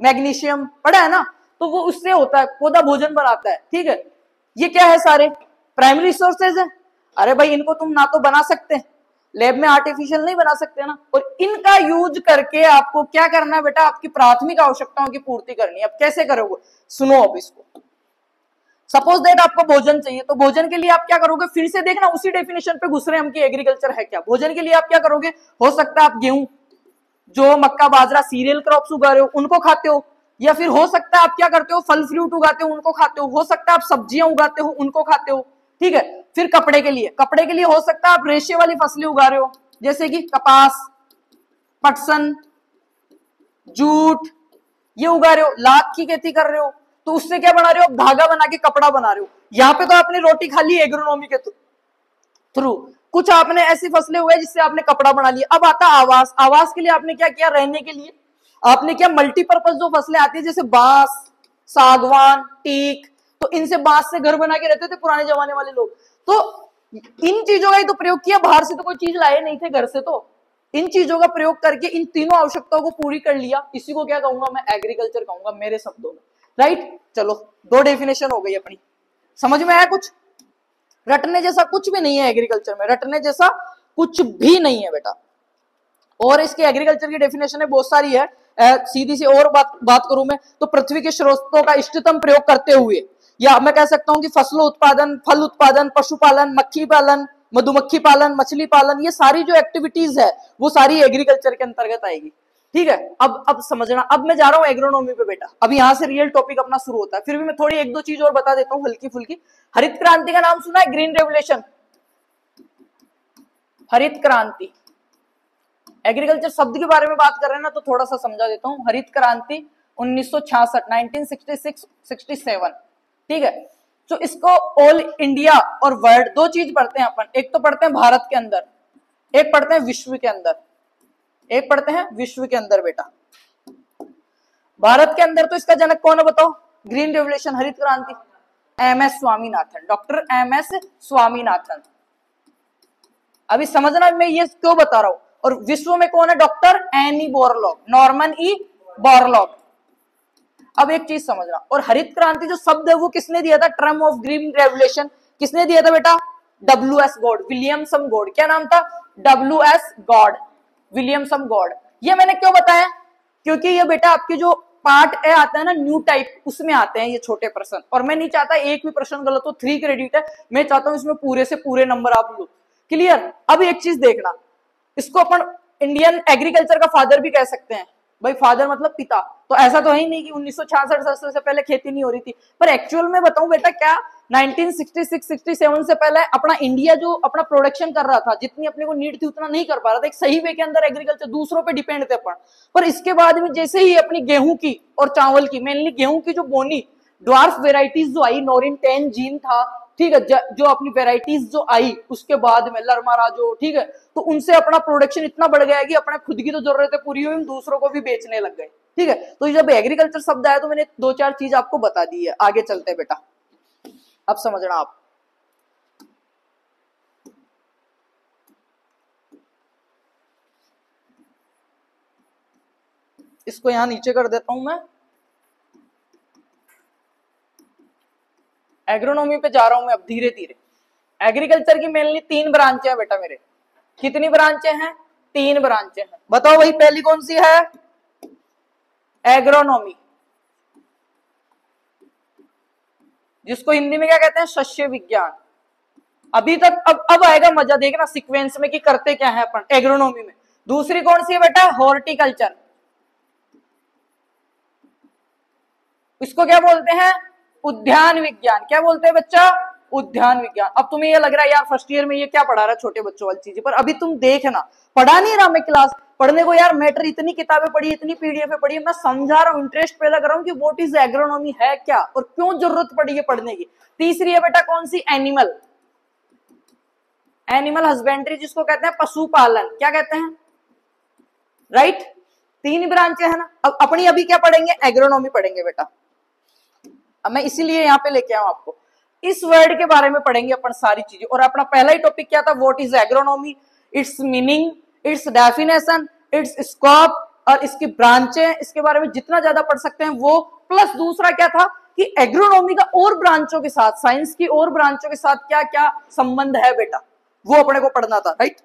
मैग्नीशियम पढ़ा है ना, तो वो उससे होता है, पौधा भोजन बनाता है, ठीक है। ये क्या है, सारे प्राइमरी रिसोर्सेज है। अरे भाई इनको तुम ना तो बना सकते, लैब में आर्टिफिशियल नहीं बना सकते ना, और इनका यूज करके आपको क्या करना है बेटा, आपकी प्राथमिक आवश्यकताओं की पूर्ति करनी है। अब कैसे करोगे, सुनो अब इसको। सपोज दैट आपको भोजन चाहिए, तो भोजन के लिए आप क्या करोगे, फिर से देखना उसी डेफिनेशन पे घुस रहे हम कि एग्रीकल्चर है क्या। भोजन के लिए आप क्या करोगे, हो सकता है आप गेहूं, जो मक्का, बाजरा, सीरियल क्रॉप्स उगा रहे हो उनको खाते हो, या फिर हो सकता है आप क्या करते हो, फल फ्रूट उगाते हो उनको खाते हो सकता है आप सब्जियां उगाते हो उनको खाते हो, ठीक है। फिर कपड़े के लिए हो सकता है आप रेशे वाली फसलें उगा रहे हो, जैसे कि कपास, पटसन, जूट, ये उगा रहे हो, लाख की खेती कर रहे हो, तो उससे क्या बना रहे हो, धागा बना के कपड़ा बना रहे हो। यहाँ पे तो आपने रोटी खा ली एग्रोनॉमी के थ्रू, कुछ आपने ऐसी फसलें हुए जिससे आपने कपड़ा बना लिया। अब आता आवास। आवास के लिए आपने क्या किया, रहने के लिए आपने क्या, मल्टीपर्पज जो फसलें आती है, जैसे बांस, सागवान, टीक, तो इनसे बांस से घर बना के रहते थे पुराने जमाने वाले लोग। तो इन चीजों का ही तो प्रयोग किया, बाहर से तो कोई चीज लाए नहीं थे घर से, तो इन चीजों का प्रयोग करके इन तीनों आवश्यकताओं को पूरी कर लिया। इसी को क्या कहूंगा मैं, एग्रीकल्चर कहूंगा मेरे शब्दों में, राइट। चलो 2 डेफिनेशन हो गई अपनी, समझ में आया कुछ। रटने जैसा कुछ भी नहीं है एग्रीकल्चर में, रटने जैसा कुछ भी नहीं है बेटा। और इसकी एग्रीकल्चर की डेफिनेशन है बहुत सारी है, सीधी सी और बात करूं मैं तो पृथ्वी के स्रोतों का इष्टतम प्रयोग करते हुए, या मैं कह सकता हूं कि फसलों उत्पादन, फल उत्पादन, पशुपालन, मक्खी पालन, मधुमक्खी पालन, मछली पालन, ये सारी जो एक्टिविटीज है वो सारी एग्रीकल्चर के अंतर्गत आएगी। ठीक है, अब समझना, अब मैं जा रहा हूं एग्रोनॉमी पे बेटा, अब यहां से रियल टॉपिक अपना शुरू होता है। फिर भी मैं थोड़ी एक दो चीज और बता देता हूं हल्की फुल्की। हरित क्रांति का नाम सुना है? ग्रीन रेवोल्यूशन, हरित क्रांति। एग्रीकल्चर शब्द के बारे में बात कर रहे हैं ना, तो थोड़ा सा समझा देता हूं। हरित क्रांति 1966, 1966, 67, ठीक है। तो इसको ऑल इंडिया और वर्ल्ड दो चीज पढ़ते हैं अपन, एक तो पढ़ते हैं भारत के अंदर, एक पढ़ते हैं विश्व के अंदर, एक पढ़ते हैं विश्व के अंदर बेटा। भारत के अंदर तो इसका जनक कौन है बताओ? ग्रीन रेवोल्यूशन, हरित क्रांति, MS Swaminathan, doctor MS Swaminathan. अभी समझना मैं ये क्यों बता रहा हूं। और विश्व में कौन है? Doctor any Borlaug, Norman E Borlaug. अब एक चीज समझना, और हरित क्रांति जो शब्द है वो किसने दिया था? टर्म ऑफ ग्रीन रेवोल्यूशन किसने दिया था बेटा? डब्ल्यू.एस. Godd, Williamson Godd. क्या नाम था? डब्ल्यू.एस. Godd, Williamson Godd. ये मैंने क्यों बताया? क्योंकि ये बेटा आपके जो पार्ट ए आता है ना न्यू टाइप, उसमें आते हैं ये छोटे प्रश्न, और मैं नहीं चाहता एक भी प्रश्न गलत हो। 3 क्रेडिट है, मैं चाहता हूं इसमें पूरे से पूरे नंबर आप लो। क्लियर? अब एक चीज देखना, इसको अपन इंडियन एग्रीकल्चर का फादर भी कह सकते हैं। भाई फादर मतलब पिता, तो ऐसा तो है ही नहीं कि 1966 से पहले खेती नहीं हो रही थी। पर एक्चुअल में बताऊं बेटा, क्या 1966-67 से पहले अपना इंडिया जो अपना प्रोडक्शन कर रहा था, जितनी अपने को नीड थी उतना नहीं कर पा रहा था। एक सही वे के अंदर एग्रीकल्चर, दूसरों पे डिपेंड थे अपन। पर इसके बाद में जैसे ही अपनी गेहूं की और चावल की, मेनली गेहूं की जो बोनी ड्वार्फ वेराइटीज जो आई, नोरिन 10 जीन था, ठीक है, जो अपनी वेराइटीज जो आई उसके बाद में लरमारा जो, ठीक है, तो उनसे अपना प्रोडक्शन इतना बढ़ गया कि अपने खुद की तो जरूरतें पूरी हुई, दूसरों को भी बेचने लग गए। ठीक है, तो जब एग्रीकल्चर शब्द आया तो मैंने 2-4 चीज आपको बता दी है। आगे चलते बेटा, अब समझना आप। इसको यहां नीचे कर देता हूं मैं, एग्रोनॉमी पे जा रहा हूं मैं अब धीरे धीरे। एग्रीकल्चर की मेनली 3 ब्रांचें हैं बेटा मेरे। कितनी ब्रांचें हैं? 3 ब्रांचें हैं। बताओ भाई पहली कौन सी है? एग्रोनॉमी, जिसको हिंदी में क्या कहते हैं? शस्य विज्ञान। अभी तक अब आएगा मजा, देखना सीक्वेंस में कि करते क्या है अपन एग्रोनॉमी में। दूसरी कौन सी है बेटा? हॉर्टिकल्चर, इसको क्या बोलते हैं? उद्यान विज्ञान। क्या बोलते हैं बच्चा? उद्यान विज्ञान। अब तुम्हें ये लग रहा है यार फर्स्ट ईयर में ये क्या पढ़ा रहा है छोटे बच्चों वाली चीजें, पर अभी तुम देखना, पढ़ा नहीं रहा मैं क्लास पढ़ने को यार, मैटर इतनी किताबें पढ़ी, इतनी पीडीएफ पढ़ी, मैं समझा रहा हूँ, इंटरेस्ट पैदा कर रहा हूँ कि व्हाट इज एग्रोनॉमी है क्या और क्यों जरूरत पड़ी है पढ़ने की। तीसरी है बेटा कौन सी? एनिमल, एनिमल हस्बेंड्री, जिसको कहते हैं पशुपालन। क्या कहते हैं? राइट, 3 ब्रांचें है ना। अब अपनी अभी क्या पढ़ेंगे? एग्रोनॉमी पढ़ेंगे बेटा। अब मैं इसीलिए यहाँ पे लेके आऊं आपको, इस वर्ड के बारे में पढ़ेंगे अपन सारी चीजें। और अपना पहला ही टॉपिक क्या था? What is agronomy, it's meaning, it's definition, it's scope और इसकी ब्रांचें। इसके बारे में जितना ज्यादा पढ़ सकते हैं वो। प्लस दूसरा क्या था कि एग्रोनॉमी का और ब्रांचों के साथ, साइंस की और ब्रांचों के साथ क्या क्या संबंध है बेटा, वो अपने को पढ़ना था। राइट,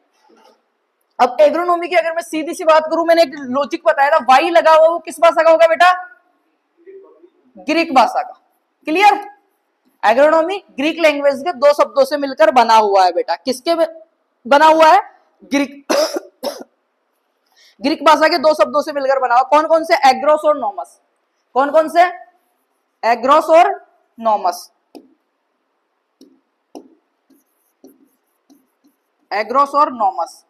अब एग्रोनॉमी की अगर मैं सीधी सी बात करूं, मैंने एक लॉजिक बताया था, वाई लगा हुआ वो किस भाषा का होगा बेटा? ग्रीक भाषा का। क्लियर? एग्रोनॉमी ग्रीक लैंग्वेज के 2 शब्दों से मिलकर बना हुआ है बेटा। किसके बना हुआ है? ग्रीक ग्रीक भाषा के 2 शब्दों से मिलकर बना हुआ। कौन कौन से? एग्रोस और नोमस। कौन कौन से? एग्रोस और नोमस। एग्रोस और नोमस।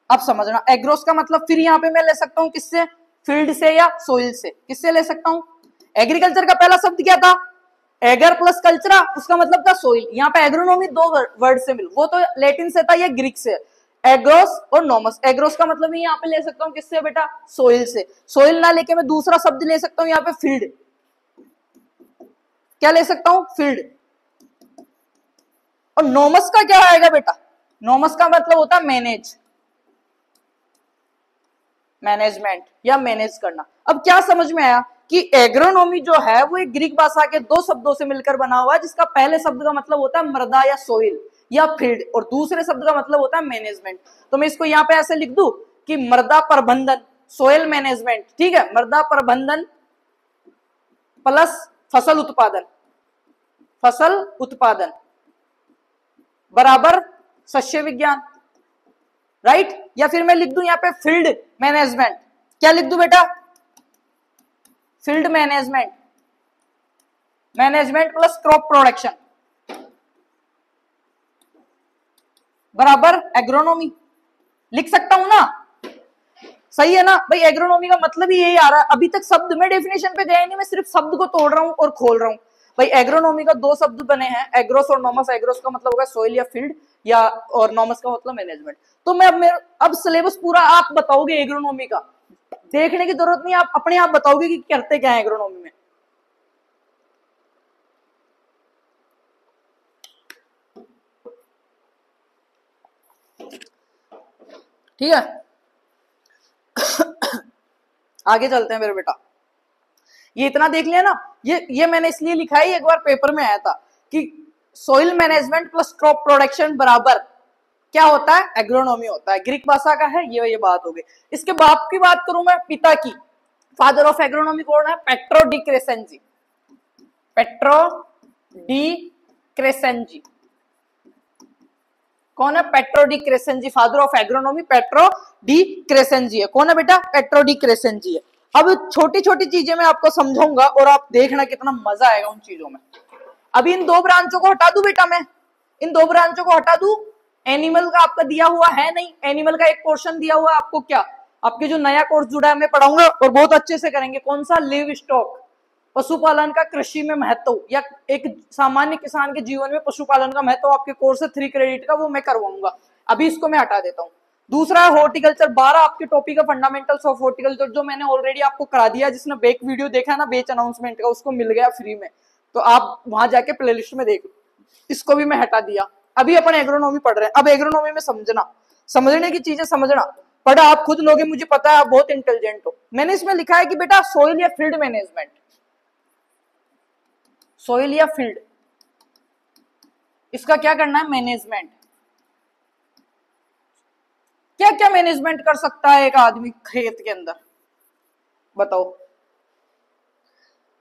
अब समझना, एग्रोस का मतलब फिर यहां पे मैं ले सकता हूं किससे? फील्ड से या सोइल से। किससे ले सकता हूं? एग्रीकल्चर का पहला शब्द क्या था? एगर प्लस कल्चरा, उसका मतलब था सोइल। यहाँ पे एग्रोनॉमी 2 वर्ड से मिल, वो तो लैटिन से था, ये ग्रीक से। एग्रोस और नोमस। एग्रोस का मतलब यहाँ पे ले सकता हूँ किससे बेटा? सोइल से। सोइल ना लेके मैं दूसरा शब्द ले सकता हूँ यहाँ पे, फील्ड। क्या ले सकता हूँ? फील्ड। और नोमस का क्या आएगा बेटा? नोमस का मतलब होता है मैनेज, मैनेजमेंट या मैनेज करना। अब क्या समझ में आया कि एग्रोनॉमी जो है वो एक ग्रीक भाषा के 2 शब्दों से मिलकर बना हुआ है, जिसका पहले शब्द का मतलब होता है मृदा या सोइल, या फील्ड, और दूसरे शब्द का मतलब होता है मैनेजमेंट। तो मैं इसको यहाँ पे ऐसे लिख दूं कि मृदा प्रबंधन, सोयल मैनेजमेंट, ठीक है, मृदा प्रबंधन प्लस फसल उत्पादन, फसल उत्पादन बराबर शस्य विज्ञान, राइट। या फिर मैं लिख दूं यहाँ पे फील्ड मैनेजमेंट, क्या लिख दूं बेटा, field management, management plus crop production बराबर एग्रोनॉमी, लिख सकता हूं ना, सही है ना भाई। एग्रोनॉमी का मतलब ही यही आ रहा है, अभी तक शब्द में डेफिनेशन पे गया नहीं, मैं सिर्फ शब्द को तोड़ रहा हूं और खोल रहा हूं। भाई एग्रोनॉमी का दो शब्द बने हैं, एग्रोस और नॉमस। एग्रोस का मतलब होगा सोइल या फील्ड, या और नॉमस का मतलब मैनेजमेंट। तो मैं अब सिलेबस पूरा आप बताओगे एग्रोनॉमी का, देखने की जरूरत नहीं, आप अपने आप बताओगे कि करते क्या है एग्रोनॉमी में। ठीक है, आगे चलते हैं मेरे बेटा। ये इतना देख लिया ना, ये मैंने इसलिए लिखा है, एक बार पेपर में आया था कि soil management plus crop production बराबर क्या होता है, एग्रोनॉमी होता है। ग्रीक भाषा का है ये बात हो गई। इसके बाप की बात करूं मैं, पिता की, फादर ऑफ एग्रोनॉमी कौन है, Pietro de Crescenzi, Pietro de Crescenzi कौन है, Pietro de Crescenzi, father of agronomy Pietro de Crescenzi है। कौन है बेटा, पेट्रो डी क्रेसेंजी है। अब छोटी छोटी चीजें मैं आपको समझाऊंगा और आप देखना कितना मजा आएगा उन चीजों में। अभी इन दो ब्रांचों को हटा दूं बेटा, मैं इन दो ब्रांचों को हटा दूं। एनिमल का आपका दिया हुआ है नहीं, एनिमल का एक पोर्शन दिया हुआ है आपको, क्या आपके जो नया कोर्स जुड़ा है मैं पढ़ाऊंगा और बहुत अच्छे से करेंगे। कौन सा, लिव स्टॉक, पशुपालन का कृषि में महत्व, या एक सामान्य किसान के जीवन में पशुपालन का महत्व, आपके कोर्स है 3 क्रेडिट का, वो मैं करवाऊंगा। अभी इसको मैं हटा देता हूँ। दूसरा हॉर्टिकल्चर, 12 आपके टॉपिक है फंडामेंटल्स ऑफ हॉर्टिकल्चर, जो मैंने ऑलरेडी आपको करा दिया। जिसने बेक वीडियो देखा ना बेच अनाउंसमेंट का, उसको मिल गया फ्री में, तो आप वहां जाके प्लेलिस्ट में देख लो। इसको भी मैं हटा दिया। अभी अपन एग्रोनॉमी पढ़ रहे हैं। अब एग्रोनॉमी में समझना, समझने की चीजें समझना, पढ़ा आप खुद लोगे, मुझे पता है आप बहुत इंटेलिजेंट हो। मैंने इसमें लिखा है कि बेटा सोइल या फील्ड मैनेजमेंट, सोइल या फील्ड, इसका क्या करना है, मैनेजमेंट। क्या क्या मैनेजमेंट कर सकता है एक आदमी खेत के अंदर, बताओ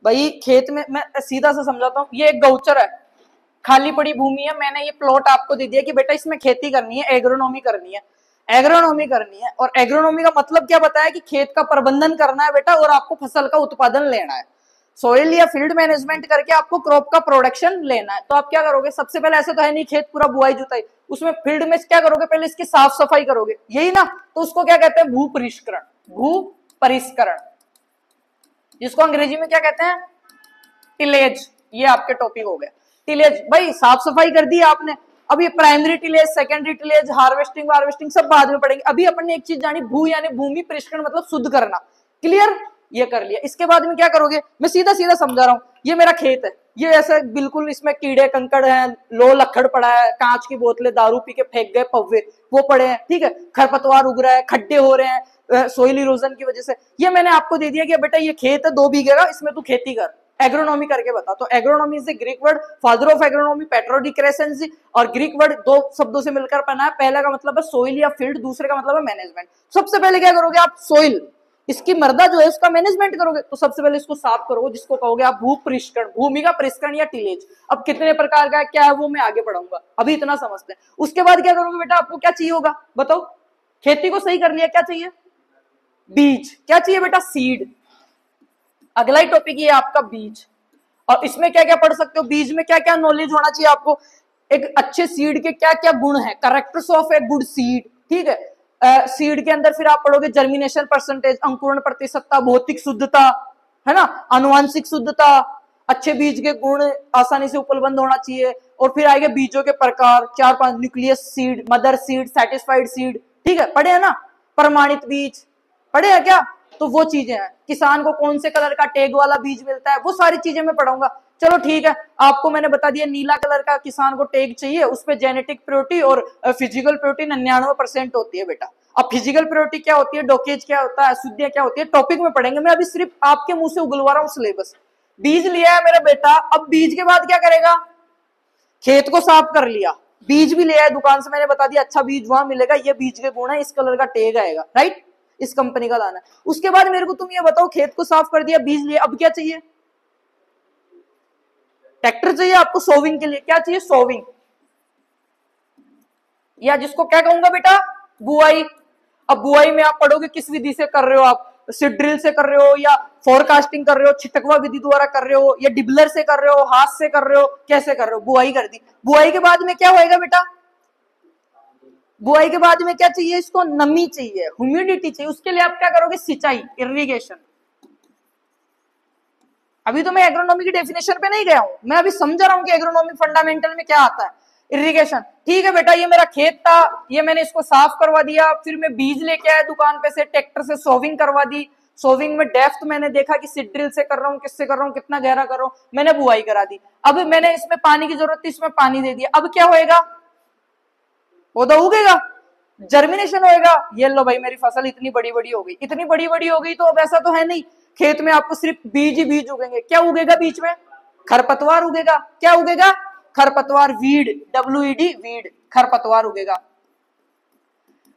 भाई। खेत में मैं सीधा सा समझाता हूं, ये एक गौचर है, खाली पड़ी भूमि है, मैंने ये प्लॉट आपको दे दिया कि बेटा इसमें खेती करनी है, एग्रोनॉमी करनी है, एग्रोनॉमी करनी है। और एग्रोनॉमी का मतलब क्या बताया कि खेत का प्रबंधन करना है बेटा, और आपको फसल का उत्पादन लेना है। सोइल या फील्ड मैनेजमेंट करके आपको क्रॉप का प्रोडक्शन लेना है। तो आप क्या करोगे, सबसे पहले, ऐसे तो है नहीं खेत पूरा बुआई जुताई, उसमें फील्ड में क्या करोगे, पहले इसकी साफ सफाई करोगे, यही ना। तो उसको क्या कहते हैं, भू परिष्करण, भू परिष्करण, जिसको अंग्रेजी में क्या कहते हैं, टिलेज। ये आपके टॉपिक हो गया, टिलेज। भाई साफ सफाई कर दी आपने। अब ये primary tillage, secondary tillage, harvesting वार्वेस्टिंग सब बाद में पढ़ेंगे। अभी अपन ने एक चीज जानी, भू यानी भूमि परिष्करण मतलब शुद्ध करना, क्लियर, ये कर लिया। इसके बाद में क्या करोगे, मैं सीधा सीधा समझा रहा हूं। ये मेरा खेत है, ये ऐसे बिल्कुल इसमें कीड़े कंकड़ हैं, लो लक्कड़ पड़ा है, कांच की बोतलें दारू पी के फेंक गए पव्वे वो पड़े हैं, ठीक है, खरपतवार उग रहा है, खड्डे हो रहे हैं सोइल इरोजन की वजह से। ये मैंने आपको दे दिया कि बेटा ये खेत है 2 बीघे का, इसमें तू खेती कर, एग्रोनॉमी करके बता। तो agronomy is Greek word, father of agronomy Pietro de Crescenzi, और ग्रीक वर्ड 2 शब्दों से मिलकर बना है। पहला का मतलब है सोइल या फील्ड, दूसरे का मतलब है मैनेजमेंट। सबसे पहले क्या करोगे आप, सोइल, इसकी मृदा जो है उसका मैनेजमेंट करोगे। तो सबसे पहले इसको साफ करोगे, जिसको कहोगे आप भू परिष्करण, भूमि का परिष्करण या टिलेज। अब कितने प्रकार का क्या है वो मैं आगे पढ़ाऊंगा, अभी इतना समझते हैं। उसके बाद क्या करोगे बेटा, आपको क्या चाहिए होगा बताओ, खेती को सही कर लिया, क्या चाहिए, बीज। क्या चाहिए बेटा, सीड। अगला ही टॉपिक ये आपका बीज। और इसमें क्या क्या पढ़ सकते हो, बीज में क्या क्या नॉलेज होना चाहिए आपको, एक अच्छे सीड के क्या क्या गुण है, characters of a good seed, ठीक है। सीड के अंदर फिर आप पढ़ोगे जर्मिनेशन परसेंटेज, अंकुरण प्रतिशतता, भौतिक शुद्धता, है ना, आनुवांशिक शुद्धता, अच्छे बीज के गुण, आसानी से उपलब्ध होना चाहिए। और फिर आएंगे बीजों के प्रकार, 4-5, nucleus seed, mother seed, satisfied seed, ठीक है, पढ़े है ना, प्रमाणित बीज पढ़े हैं क्या, तो वो चीजें हैं। किसान को कौन से कलर का टैग वाला बीज मिलता है, वो सारी चीजें मैं पढ़ाऊंगा। चलो ठीक है, आपको मैंने बता दिया नीला कलर का किसान को टैग चाहिए, उस पे जेनेटिक प्योरिटी और फिजिकल प्योरिटी 99% होती है बेटा। अब फिजिकल प्योरिटी क्या होती है, डोकेज क्या होता है, अशुद्धियां क्या होती है, टॉपिक में पढ़ेंगे। मैं अभी सिर्फ आपके मुंह से उगलवा रहा हूँ सिलेबस। बीज लिया है मेरा बेटा, अब बीज के बाद क्या करेगा, खेत को साफ कर लिया, बीज भी ले आए दुकान से, मैंने बता दिया अच्छा बीज वहां मिलेगा, ये बीज के गुण है, इस कलर का टैग आएगा, राइट, इस कंपनी का लाना है। उसके बाद मेरे को तुम ये बताओ, खेत को साफ कर दिया, बीज लिए, अब क्या चाहिए? ट्रैक्टर चाहिए आपको सोविंग के लिए। क्या चाहिए? सोविंग, या जिसको क्या कहूंगा बेटा, बुआई। अब बुआई में आप पढ़ोगे किस विधि से कर रहे हो, आप सीड ड्रिल से कर रहे हो, या फोरकास्टिंग कर रहे हो, छिटकवा विधि द्वारा कर रहे हो, या डिबलर से कर रहे हो, हाथ से कर रहे हो, कैसे कर रहे हो? बुआई कर दी। बुआई के बाद में क्या होएगा बेटा? बुआई के बाद में क्या चाहिए? इसको नमी चाहिए, ह्यूमिडिटी चाहिए। उसके लिए आप क्या करोगे? सिंचाई, इरिगेशन। अभी तो मैं एग्रोनॉमी की डेफिनेशन पे नहीं गया हूं, मैं अभी समझा रहा हूं कि एग्रोनॉमी फंडामेंटल में क्या आता है। इरिगेशन, ठीक है बेटा, ये मेरा खेत था, ये मैंने इसको साफ करवा दिया, फिर मैं बीज लेके आया दुकान पे से, ट्रैक्टर से सोविंग करवा दी। सोविंग में डेप्थ मैंने देखा कि सीड ड्रिल से कर रहा हूँ, किससे कर रहा हूँ, कितना गहरा कर रहा हूँ, मैंने बुआई करा दी। अब मैंने इसमें पानी की जरूरत थी, इसमें पानी दे दिया। अब क्या होएगा? पौधा उगेगा, जर्मिनेशन होएगा। ये लो भाई मेरी फसल इतनी बड़ी बड़ी हो गई, इतनी बड़ी बड़ी हो गई। तो अब ऐसा तो है नहीं खेत में आपको सिर्फ बीज ही बीज उगेंगे। क्या उगेगा बीच में? खरपतवार उगेगा। क्या उगेगा? खरपतवार, वीड, WED, वीड, खरपतवार उगेगा।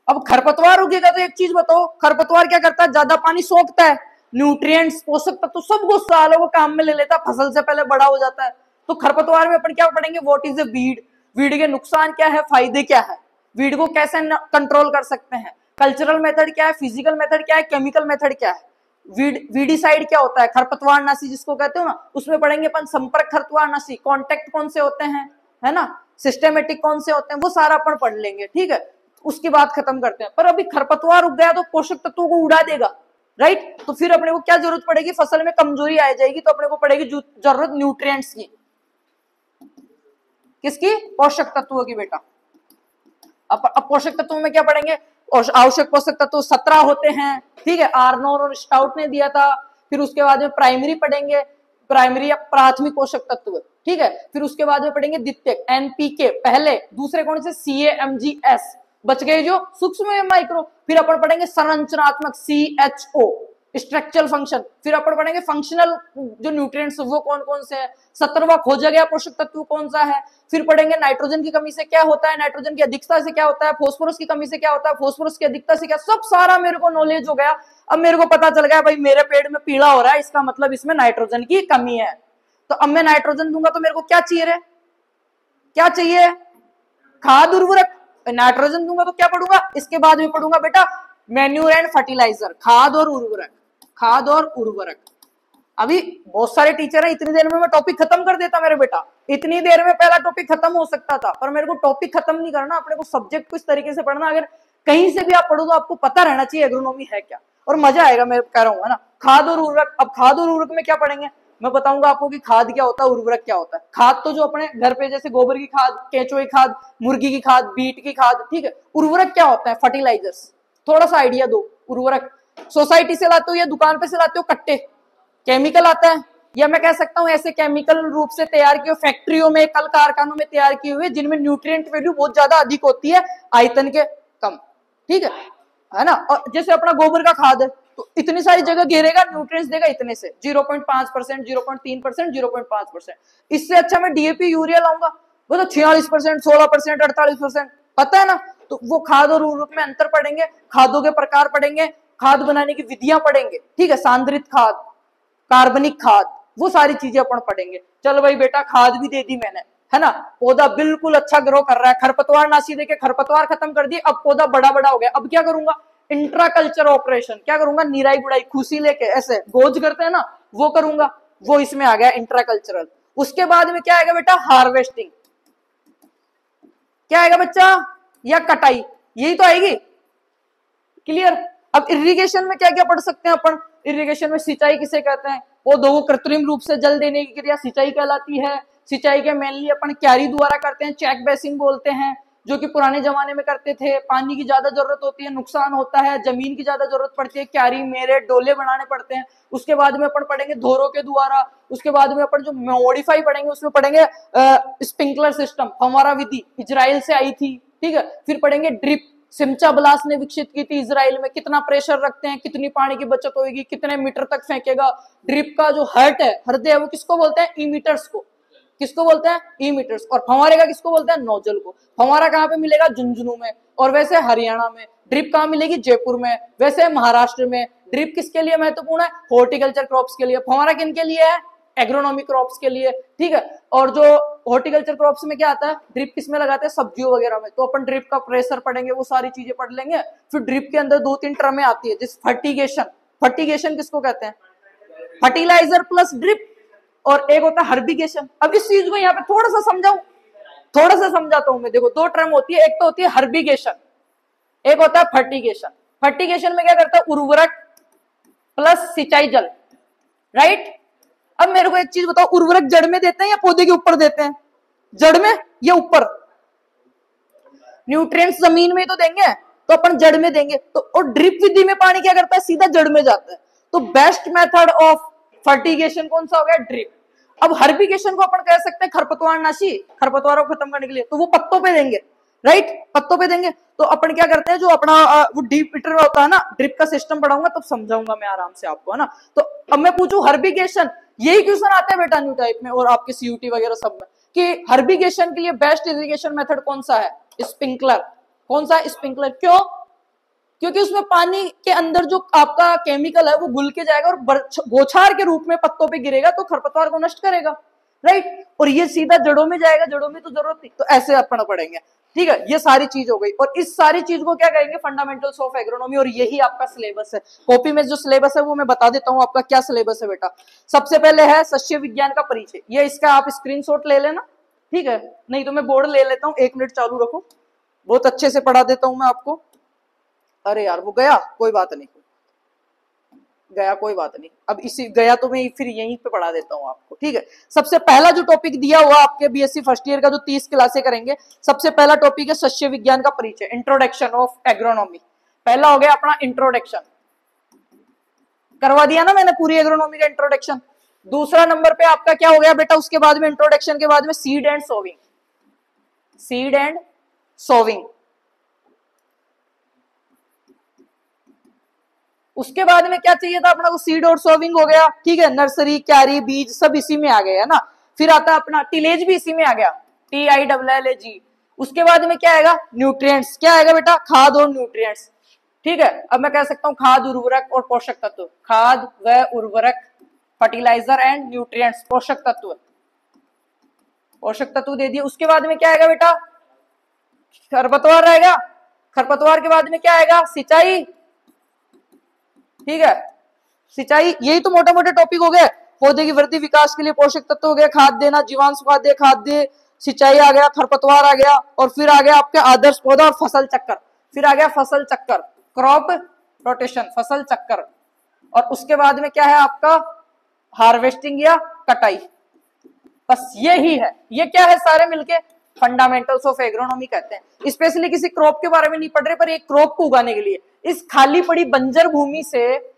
अब खरपतवार उगेगा तो एक चीज बताओ, खरपतवार क्या करता है? ज्यादा पानी सोखता है, न्यूट्रिएंट्स, पोषक तत्व सब कुछ सालों को काम में ले लेता है, फसल से पहले बड़ा हो जाता है। तो खरपतवार में अपन क्या पढ़ेंगे? What is a weed, weed के नुकसान क्या है, फायदे क्या है, वीड को कैसे कंट्रोल कर सकते हैं, कल्चरल मेथड क्या है, फिजिकल मेथड क्या है, केमिकल मेथड क्या है, वीडिसाइड क्या होता है, खरपतवार नाशी जिसको कहते हो ना, उसमें पढ़ेंगे अपन संपर्क खरपतवार नाशी, कॉन्टेक्ट कौन से होते हैं, है ना, सिस्टेमेटिक कौन से होते हैं, वो सारा अपन पढ़ लेंगे, ठीक है। उसकी बात खत्म करते हैं। पर अभी खरपतवार उग गया तो पोषक तत्वों को उड़ा देगा, राइट। तो फिर अपने को क्या जरूरत पड़ेगी? फसल में कमजोरी आ जाएगी, तो अपने को पड़ेगी जरूरत न्यूट्रिएंट्स की। किसकी? पोषक तत्वों की बेटा। अब पोषक तत्वों में क्या पढ़ेंगे? आवश्यक पोषक तत्व 17 होते हैं, ठीक है, आर्नोर और स्टाउट ने दिया था। फिर उसके बाद में प्राइमरी पढ़ेंगे, प्राइमरी या प्राथमिक पोषक तत्व, ठीक है। फिर उसके बाद में पढ़ेंगे द्वितीयक, NPK पहले, दूसरे कौन से? CAMGS, बच गए जो सूक्ष्म माइक्रो। फिर अपन पढ़ेंगे संरचनात्मक, CHO, स्ट्रक्चरल फंक्शन। फिर अपन पढ़ेंगे फंक्शनल जो न्यूट्रिएंट्स वो कौन कौन से हैं। 17वां खोजा गया पोषक तत्व कौन सा है। फिर पढ़ेंगे नाइट्रोजन की कमी से क्या होता है, नाइट्रोजन की अधिकता से क्या होता है, फास्फोरस की कमी से क्या होता है, फास्फोरस की अधिकता से क्या, सब सारा मेरे को नॉलेज हो गया। अब मेरे को पता चल गया भाई मेरे पेड़ में पीला हो रहा है, इसका मतलब इसमें नाइट्रोजन की कमी है। तो अब मैं नाइट्रोजन दूंगा तो मेरे को क्या चाहिए रे? क्या चाहिए? खाद उर्वरक। नाइट्रोजन दूंगा तो क्या पढ़ूंगा? इसके बाद में पढ़ूंगा बेटा मैन्यूर एंड फर्टिलाइजर, खाद और उर्वरक, खाद और उर्वरक। अभी बहुत सारे टीचर हैं, इतनी देर में मैं टॉपिक खत्म कर देता मेरे बेटा, इतनी देर में पहला टॉपिक खत्म हो सकता था, पर मेरे को टॉपिक खत्म नहीं करना, अपने को सब्जेक्ट को इस तरीके से पढ़ना। अगर कहीं से भी आप पढ़ो तो आपको पता रहना चाहिए एग्रोनॉमी है क्या, और मजा आएगा, मैं कह रहा हूँ, है ना। खाद और उर्वरक। अब खाद और उर्वरक में क्या पढ़ेंगे? मैं बताऊंगा आपको कि खाद क्या होता है, उर्वरक क्या होता है। खाद तो जो अपने घर पे जैसे गोबर की खाद, केंचुए की खाद, मुर्गी की खाद, बीट की खाद, ठीक है। उर्वरक क्या होता है? फर्टिलाइजर्स। थोड़ा सा आइडिया दो। उर्वरक सोसाइटी से लाते हो या दुकान पे से लाते हो? कट्टे केमिकल आता है, या मैं कह सकता हूं ऐसे केमिकल रूप से तैयार किए फैक्ट्रियों में, कल कारखानों में तैयार किए हुए, जिनमें न्यूट्रिएंट वैल्यू बहुत ज्यादा अधिक होती है आयतन के कम, ठीक है ना। और जैसे अपना गोबर का खाद है तो इतनी सारी जगह घेरेगा, न्यूट्रिएंट्स देगा इतने से, 0.5%, 0.3%, 0.5%। इससे अच्छा मैं DAP यूरिया लाऊंगा, वो तो 46%, 16%, 48%, पता है ना। तो वो खाद और उर्वरक में अंतर पढ़ेंगे, खादों के प्रकार पढ़ेंगे, खाद बनाने की विधियां पढ़ेंगे, ठीक है, सांद्रित खाद, कार्बनिक खाद, वो सारी चीजें अपन पढ़ेंगे। चल भाई बेटा खाद भी दे दी मैंने, है ना, पौधा बिल्कुल अच्छा ग्रो कर रहा है, खरपतवार नाशी देके खरपतवार खत्म कर दी, अब पौधा बड़ा बड़ा हो गया। अब क्या करूंगा? इंट्राकल्चर ऑपरेशन। क्या करूंगा? निराई गुड़ाई, खुशी लेके ऐसे गोज करते हैं ना, वो करूंगा, वो इसमें आ गया इंट्राकल्चरल। उसके बाद में क्या आएगा बेटा? हार्वेस्टिंग। क्या आएगा बच्चा? या कटाई, यही तो आएगी, क्लियर। अब इरिगेशन में क्या क्या पढ़ सकते हैं अपन? इरिगेशन में सिंचाई किसे कहते हैं? पौधों को कृत्रिम रूप से जल देने की क्रिया सिंचाई कहलाती है। सिंचाई के मेनली अपन क्यारी द्वारा करते हैं, चेक बेसिन बोलते हैं, जो कि पुराने जमाने में करते थे। पानी की ज्यादा जरूरत होती है, नुकसान होता है, जमीन की ज्यादा जरूरत पड़ती है, क्यारी मेरे डोले बनाने पड़ते हैं। उसके बाद में अपन पढ़ेंगे धोरों के द्वारा। उसके बाद में अपन जो मॉडिफाई पढ़ेंगे उसमें पढ़ेंगे स्प्रिंकलर सिस्टम, फव्वारा विधि, इजराइल से आई थी, ठीक है। फिर पढ़ेंगे ड्रिप, सिमचा ब्लास ने विकसित की थी इजराइल में। कितना प्रेशर रखते हैं, कितनी पानी की बचत होगी, कितने मीटर तक फेंकेगा। ड्रिप का जो हर्ट है, हृदय, वो किसको बोलते हैं? इमीटर्स को। किसको बोलते हैं? इमीटर्स। और फंवारे का किसको बोलते हैं? नोजल को। फंवारा कहाँ पे मिलेगा? झुंझुनू में। और वैसे हरियाणा में। ड्रिप कहाँ मिलेगी? जयपुर में। वैसे महाराष्ट्र में। ड्रिप किसके लिए महत्वपूर्ण है? हॉर्टिकल्चर क्रॉप्स के लिए। फंवारा किन के लिए है? एग्रोनॉमिक क्रॉप्स के लिए, ठीक है। और जो हॉर्टिकल्चर क्रॉप्स में क्या आता है? ड्रिप किस में लगाते हैं? सब्जियों वगैरह में। तो अपन ड्रिप का प्रेशर पढ़ेंगे, वो सारी चीजें पढ़ लेंगे। फिर ड्रिप के अंदर 2-3 टर्में आती है, जिस फर्टिगेशन। फर्टिगेशन किसको कहते हैं? Fertiliser plus drip. और एक होता है हर्बिगेशन। अब इस चीज को यहाँ पे थोड़ा सा समझाऊं, थोड़ा सा समझाता हूं मैं। देखो, 2 टर्म होती है, एक तो होती है हर्बिगेशन, एक होता है फर्टिगेशन। फर्टिगेशन में क्या करता है? उर्वरक प्लस सिंचाई जल, राइट। अब मेरे को एक चीज बताओ, उर्वरक जड़ में देते हैं या पौधे के ऊपर देते हैं? जड़ में या ऊपर? न्यूट्रिएंट्स जमीन में तो देंगे, तो अपन जड़ में देंगे। तो और ड्रिप विधि में पानी क्या करता है? सीधा जड़ में जाता है। तो बेस्ट मेथड ऑफ फर्टिगेशन कौन सा हो गया? ड्रिप। अब हर्बिगेशन को अपन कह सकते हैं खरपतवार नाशी, खरपतवारों को खत्म करने के लिए, तो वो पत्तों पे देंगे, राइट, पत्तों पे देंगे। तो अपन क्या करते हैं, जो अपना वो डीप मीटर होता है ना, ड्रिप का सिस्टम पढ़ाऊंगा तब समझाऊंगा मैं आराम से आपको, है ना। तो अब मैं पूछूं हर्बिगेशन, यही क्वेश्चन आते हैं बेटा न्यू टाइप में और आपके सीयूटी वगैरह सब में, कि हर्बिगेशन के लिए बेस्ट इरिगेशन मेथड कौन सा है? स्प्रिंकलर। कौन सा है? स्प्रिंकलर। क्यों? क्योंकि उसमें पानी के अंदर जो आपका केमिकल है वो घुल के जाएगा और बौछार के रूप में पत्तों पे गिरेगा, तो खरपतवार को नष्ट करेगा, राइट। और ये सीधा जड़ों में जाएगा, जड़ों में तो जरूरत नहीं। तो ऐसे अपन पढ़ेंगे, ठीक है। ये सारी चीज हो गई। और इस सारी चीज को क्या कहेंगे? Fundamentals of agronomy. और यही आपका सिलेबस है। कॉपी में जो सिलेबस है वो मैं बता देता हूँ आपका क्या सिलेबस है बेटा। सबसे पहले है सस्य विज्ञान का परिचय। ये इसका आप स्क्रीनशॉट ले लेना, ठीक है। नहीं तो मैं बोर्ड ले लेता हूँ, 1 मिनट चालू रखो, बहुत अच्छे से पढ़ा देता हूं मैं आपको। अरे यार वो गया, कोई बात नहीं, गया कोई बात नहीं। अब इसी गया तो मैं फिर यहीं पे पढ़ा देता हूं आपको, ठीक है। सबसे पहला जो टॉपिक दिया हुआ आपके बीएससी फर्स्ट ईयर का, जो 30 क्लासे करेंगे, सबसे पहला टॉपिक है सस्य विज्ञान का परिचय, इंट्रोडक्शन ऑफ एग्रोनॉमी। पहला हो गया अपना इंट्रोडक्शन, करवा दिया ना मैंने पूरी एग्रोनॉमी का इंट्रोडक्शन। दूसरा नंबर पे आपका क्या हो गया बेटा? उसके बाद में इंट्रोडक्शन के बाद में seed and sowing, seed and sowing. उसके बाद में क्या चाहिए था अपना को? सीड और सोविंग हो गया, ठीक है। नर्सरी, क्यारी, बीज सब इसी में आ गए, है ना। फिर आता है अपना टिलेज, भी इसी में आ गया, TILLAG। उसके बाद में क्या आएगा? न्यूट्रिएंट्स। क्या आएगा बेटा? खाद और न्यूट्रिएंट्स, ठीक है। अब मैं कह सकता हूँ खाद, उर्वरक और पोषक तत्व। खाद व उर्वरक, फर्टिलाइजर एंड न्यूट्रिएंट्स, पोषक तत्व, पोषक तत्व दे दिए। उसके बाद में क्या आएगा बेटा? खरपतवार रहेगा। खरपतवार के बाद में क्या आएगा? सिंचाई, ठीक है, सिंचाई। यही तो मोटे मोटे टॉपिक हो गए। पौधे की वृद्धि विकास के लिए पोषक तत्व हो गया, खाद देना, जीवांश खाद्य, खाद्य, सिंचाई आ गया, खरपतवार आ गया, और फिर आ गया आपके आदर्श पौधा और फसल चक्कर। फिर आ गया फसल चक्कर, क्रॉप रोटेशन, फसल चक्कर। और उसके बाद में क्या है आपका? हार्वेस्टिंग या कटाई। बस ये ही है। ये क्या है? सारे मिलके फंडामेंटल्स ऑफ एग्रोनॉमी कहते हैं। स्पेशली किसी क्रॉप के बारे में नहीं पढ़ रहे, पर एक क्रॉप को उगाने के लिए, इस खाली पड़ी बंजर भूमि से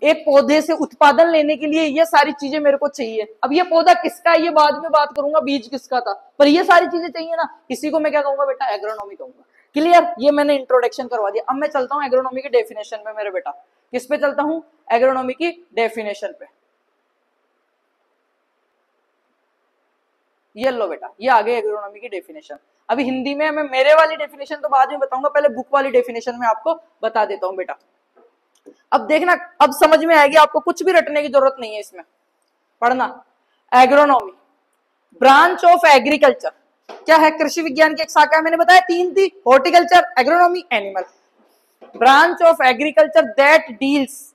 एक पौधे से उत्पादन लेने के लिए ये सारी चीजें मेरे को चाहिए। अब ये पौधा किसका है ये बाद में बात करूंगा, बीज किसका था, पर ये सारी चीजें चाहिए ना। इसी को मैं क्या कहूंगा बेटा? एग्रोनॉमी कहूंगा। क्लियर? ये मैंने इंट्रोडक्शन करवा दिया। अब मैं चलता हूं एग्रोनॉमी की डेफिनेशन में मेरे बेटा। किस पे चलता हूं? एग्रोनॉमी की डेफिनेशन पे। ये लो बेटा, ये आ गई एग्रोनॉमी की डेफिनेशन। अभी हिंदी में मैं मेरे वाली डेफिनेशन तो बाद में बताऊंगा, पहले बुक वाली डेफिनेशन में आपको बता देता हूं बेटा। अब देखना, अब समझ में आएगी आपको, कुछ भी रटने की जरूरत नहीं है इसमें, पढ़ना। एग्रोनॉमी ब्रांच ऑफ एग्रीकल्चर क्या है? कृषि विज्ञान की एक शाखा है। मैंने बताया 3 थी, horticulture, agronomy, animal. Branch of agriculture that deals,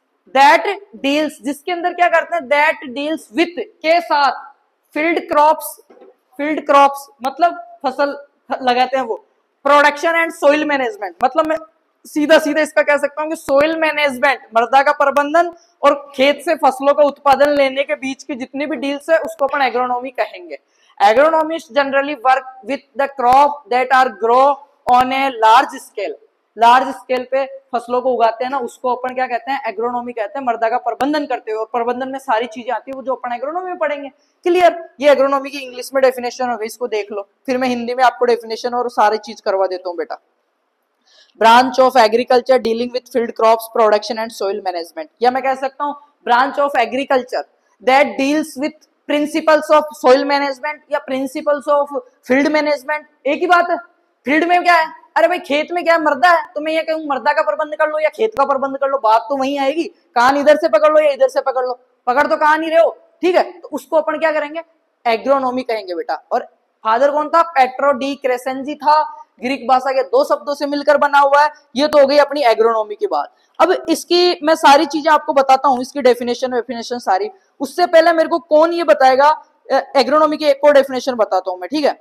जिसके अंदर क्या करते हैं? दैट डील्स विथ, के साथ, फील्ड क्रॉप्स मतलब फसल लगाते हैं वो, प्रोडक्शन एंड सोइल मैनेजमेंट, मतलब मैं सीधा इसका कह सकता हूं कि सोइल मैनेजमेंट, मृदा का प्रबंधन और खेत से फसलों का उत्पादन लेने के बीच की जितनी भी डील्स है उसको अपन एग्रोनॉमी कहेंगे। Agronomist generally work with the crop that are grow on a large scale पे फसलों को उगाते हैं ना, उसको अपन क्या कहते हैं? एग्रोनॉमी कहते हैं। मृदा का प्रबंधन करते हुए, और प्रबंधन में सारी चीजें आती है वो जो अपन एग्रोनॉमी में पढ़ेंगे। क्लियर? ये एग्रोनॉमी की इंग्लिश में डेफिनेशन हो गई, इसको देख लो, फिर मैं हिंदी में आपको डेफिनेशन और सारी चीज करवा देता हूँ बेटा। Branch of agriculture dealing with field crops, production and soil management, या मैं कह सकता हूँ branch of agriculture that deals with principles of soil management या प्रिंसिपल्स ऑफ फील्ड मैनेजमेंट, एक ही बात है। फील्ड में क्या है, अरे भाई खेत में क्या है, मर्दा है, तो मैं ये कहूँ मर्दा का प्रबंध कर लो या खेत का प्रबंध कर लो, बात तो वही आएगी। कान इधर से पकड़ लो या इधर से पकड़ लो, पकड़ तो कहा नहीं रहे हो, ठीक है। तो उसको अपन क्या करेंगे, एग्रोनॉमी कहेंगे बेटा। और फादर कौन था, पेट्रो डी क्रेसेंजी था, ग्रीक भाषा के 2 शब्दों से मिलकर बना हुआ है। ये तो हो गई अपनी एग्रोनॉमी की बात। अब इसकी मैं सारी चीजें आपको बताता हूं, इसकी डेफिनेशन सारी। उससे पहले मेरे को कौन ये बताएगा, एग्रोनॉमी की एक और डेफिनेशन बताता हूं मैं, ठीक है।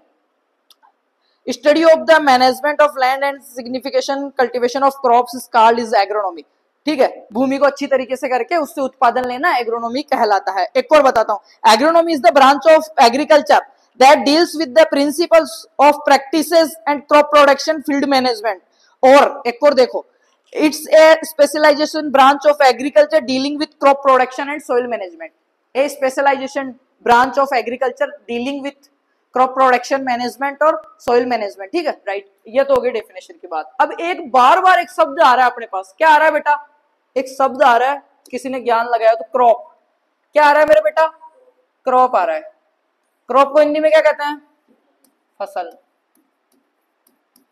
Study of the management of land and signification cultivation of crops is called is agronomy, ठीक है। भूमि को अच्छी तरीके से करके उससे उत्पादन लेना एग्रोनॉमी कहलाता है। एक और बताता हूं, agronomy is the branch of agriculture that deals with the principles of practices and crop production field management। और एक और देखो, it's a specialization branch of agriculture dealing with crop production and soil management। a specialization branch of agriculture dealing with crop production management और soil management, ठीक है, right. ये तो हो गई डेफिनेशन की बात। अब एक बार बार एक शब्द आ रहा है अपने पास, क्या आ रहा है बेटा, एक शब्द आ रहा है, किसी ने ज्ञान लगाया तो क्रॉप। क्या आ रहा है मेरे बेटा, क्रॉप आ रहा है। क्रॉप को हिंदी में क्या कहते हैं, फसल।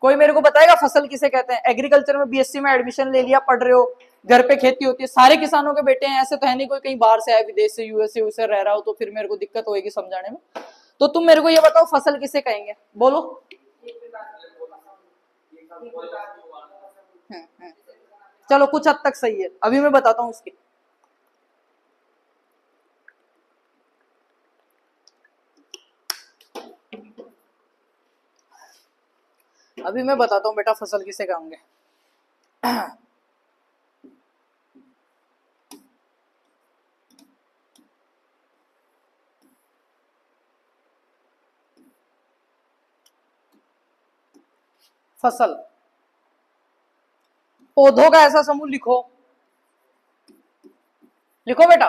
कोई मेरे को बताएगा फसल किसे कहते हैं। एग्रीकल्चर में बीएससी में एडमिशन ले लिया, पढ़ रहे हो, घर पे खेती होती है, सारे किसानों के बेटे हैं, ऐसे तो है नहीं कोई कहीं बाहर से आया, विदेश से, यूएसए उसे रह रहा हो, तो फिर मेरे को दिक्कत होगी समझाने में। तो तुम मेरे को ये बताओ फसल किसे कहेंगे, बोलो। चलो कुछ हद तक सही है, अभी मैं बताता हूं उसकी। अभी मैं बताता हूं बेटा फसल किसे कहेंगे। फसल, पौधों का ऐसा समूह लिखो, लिखो बेटा,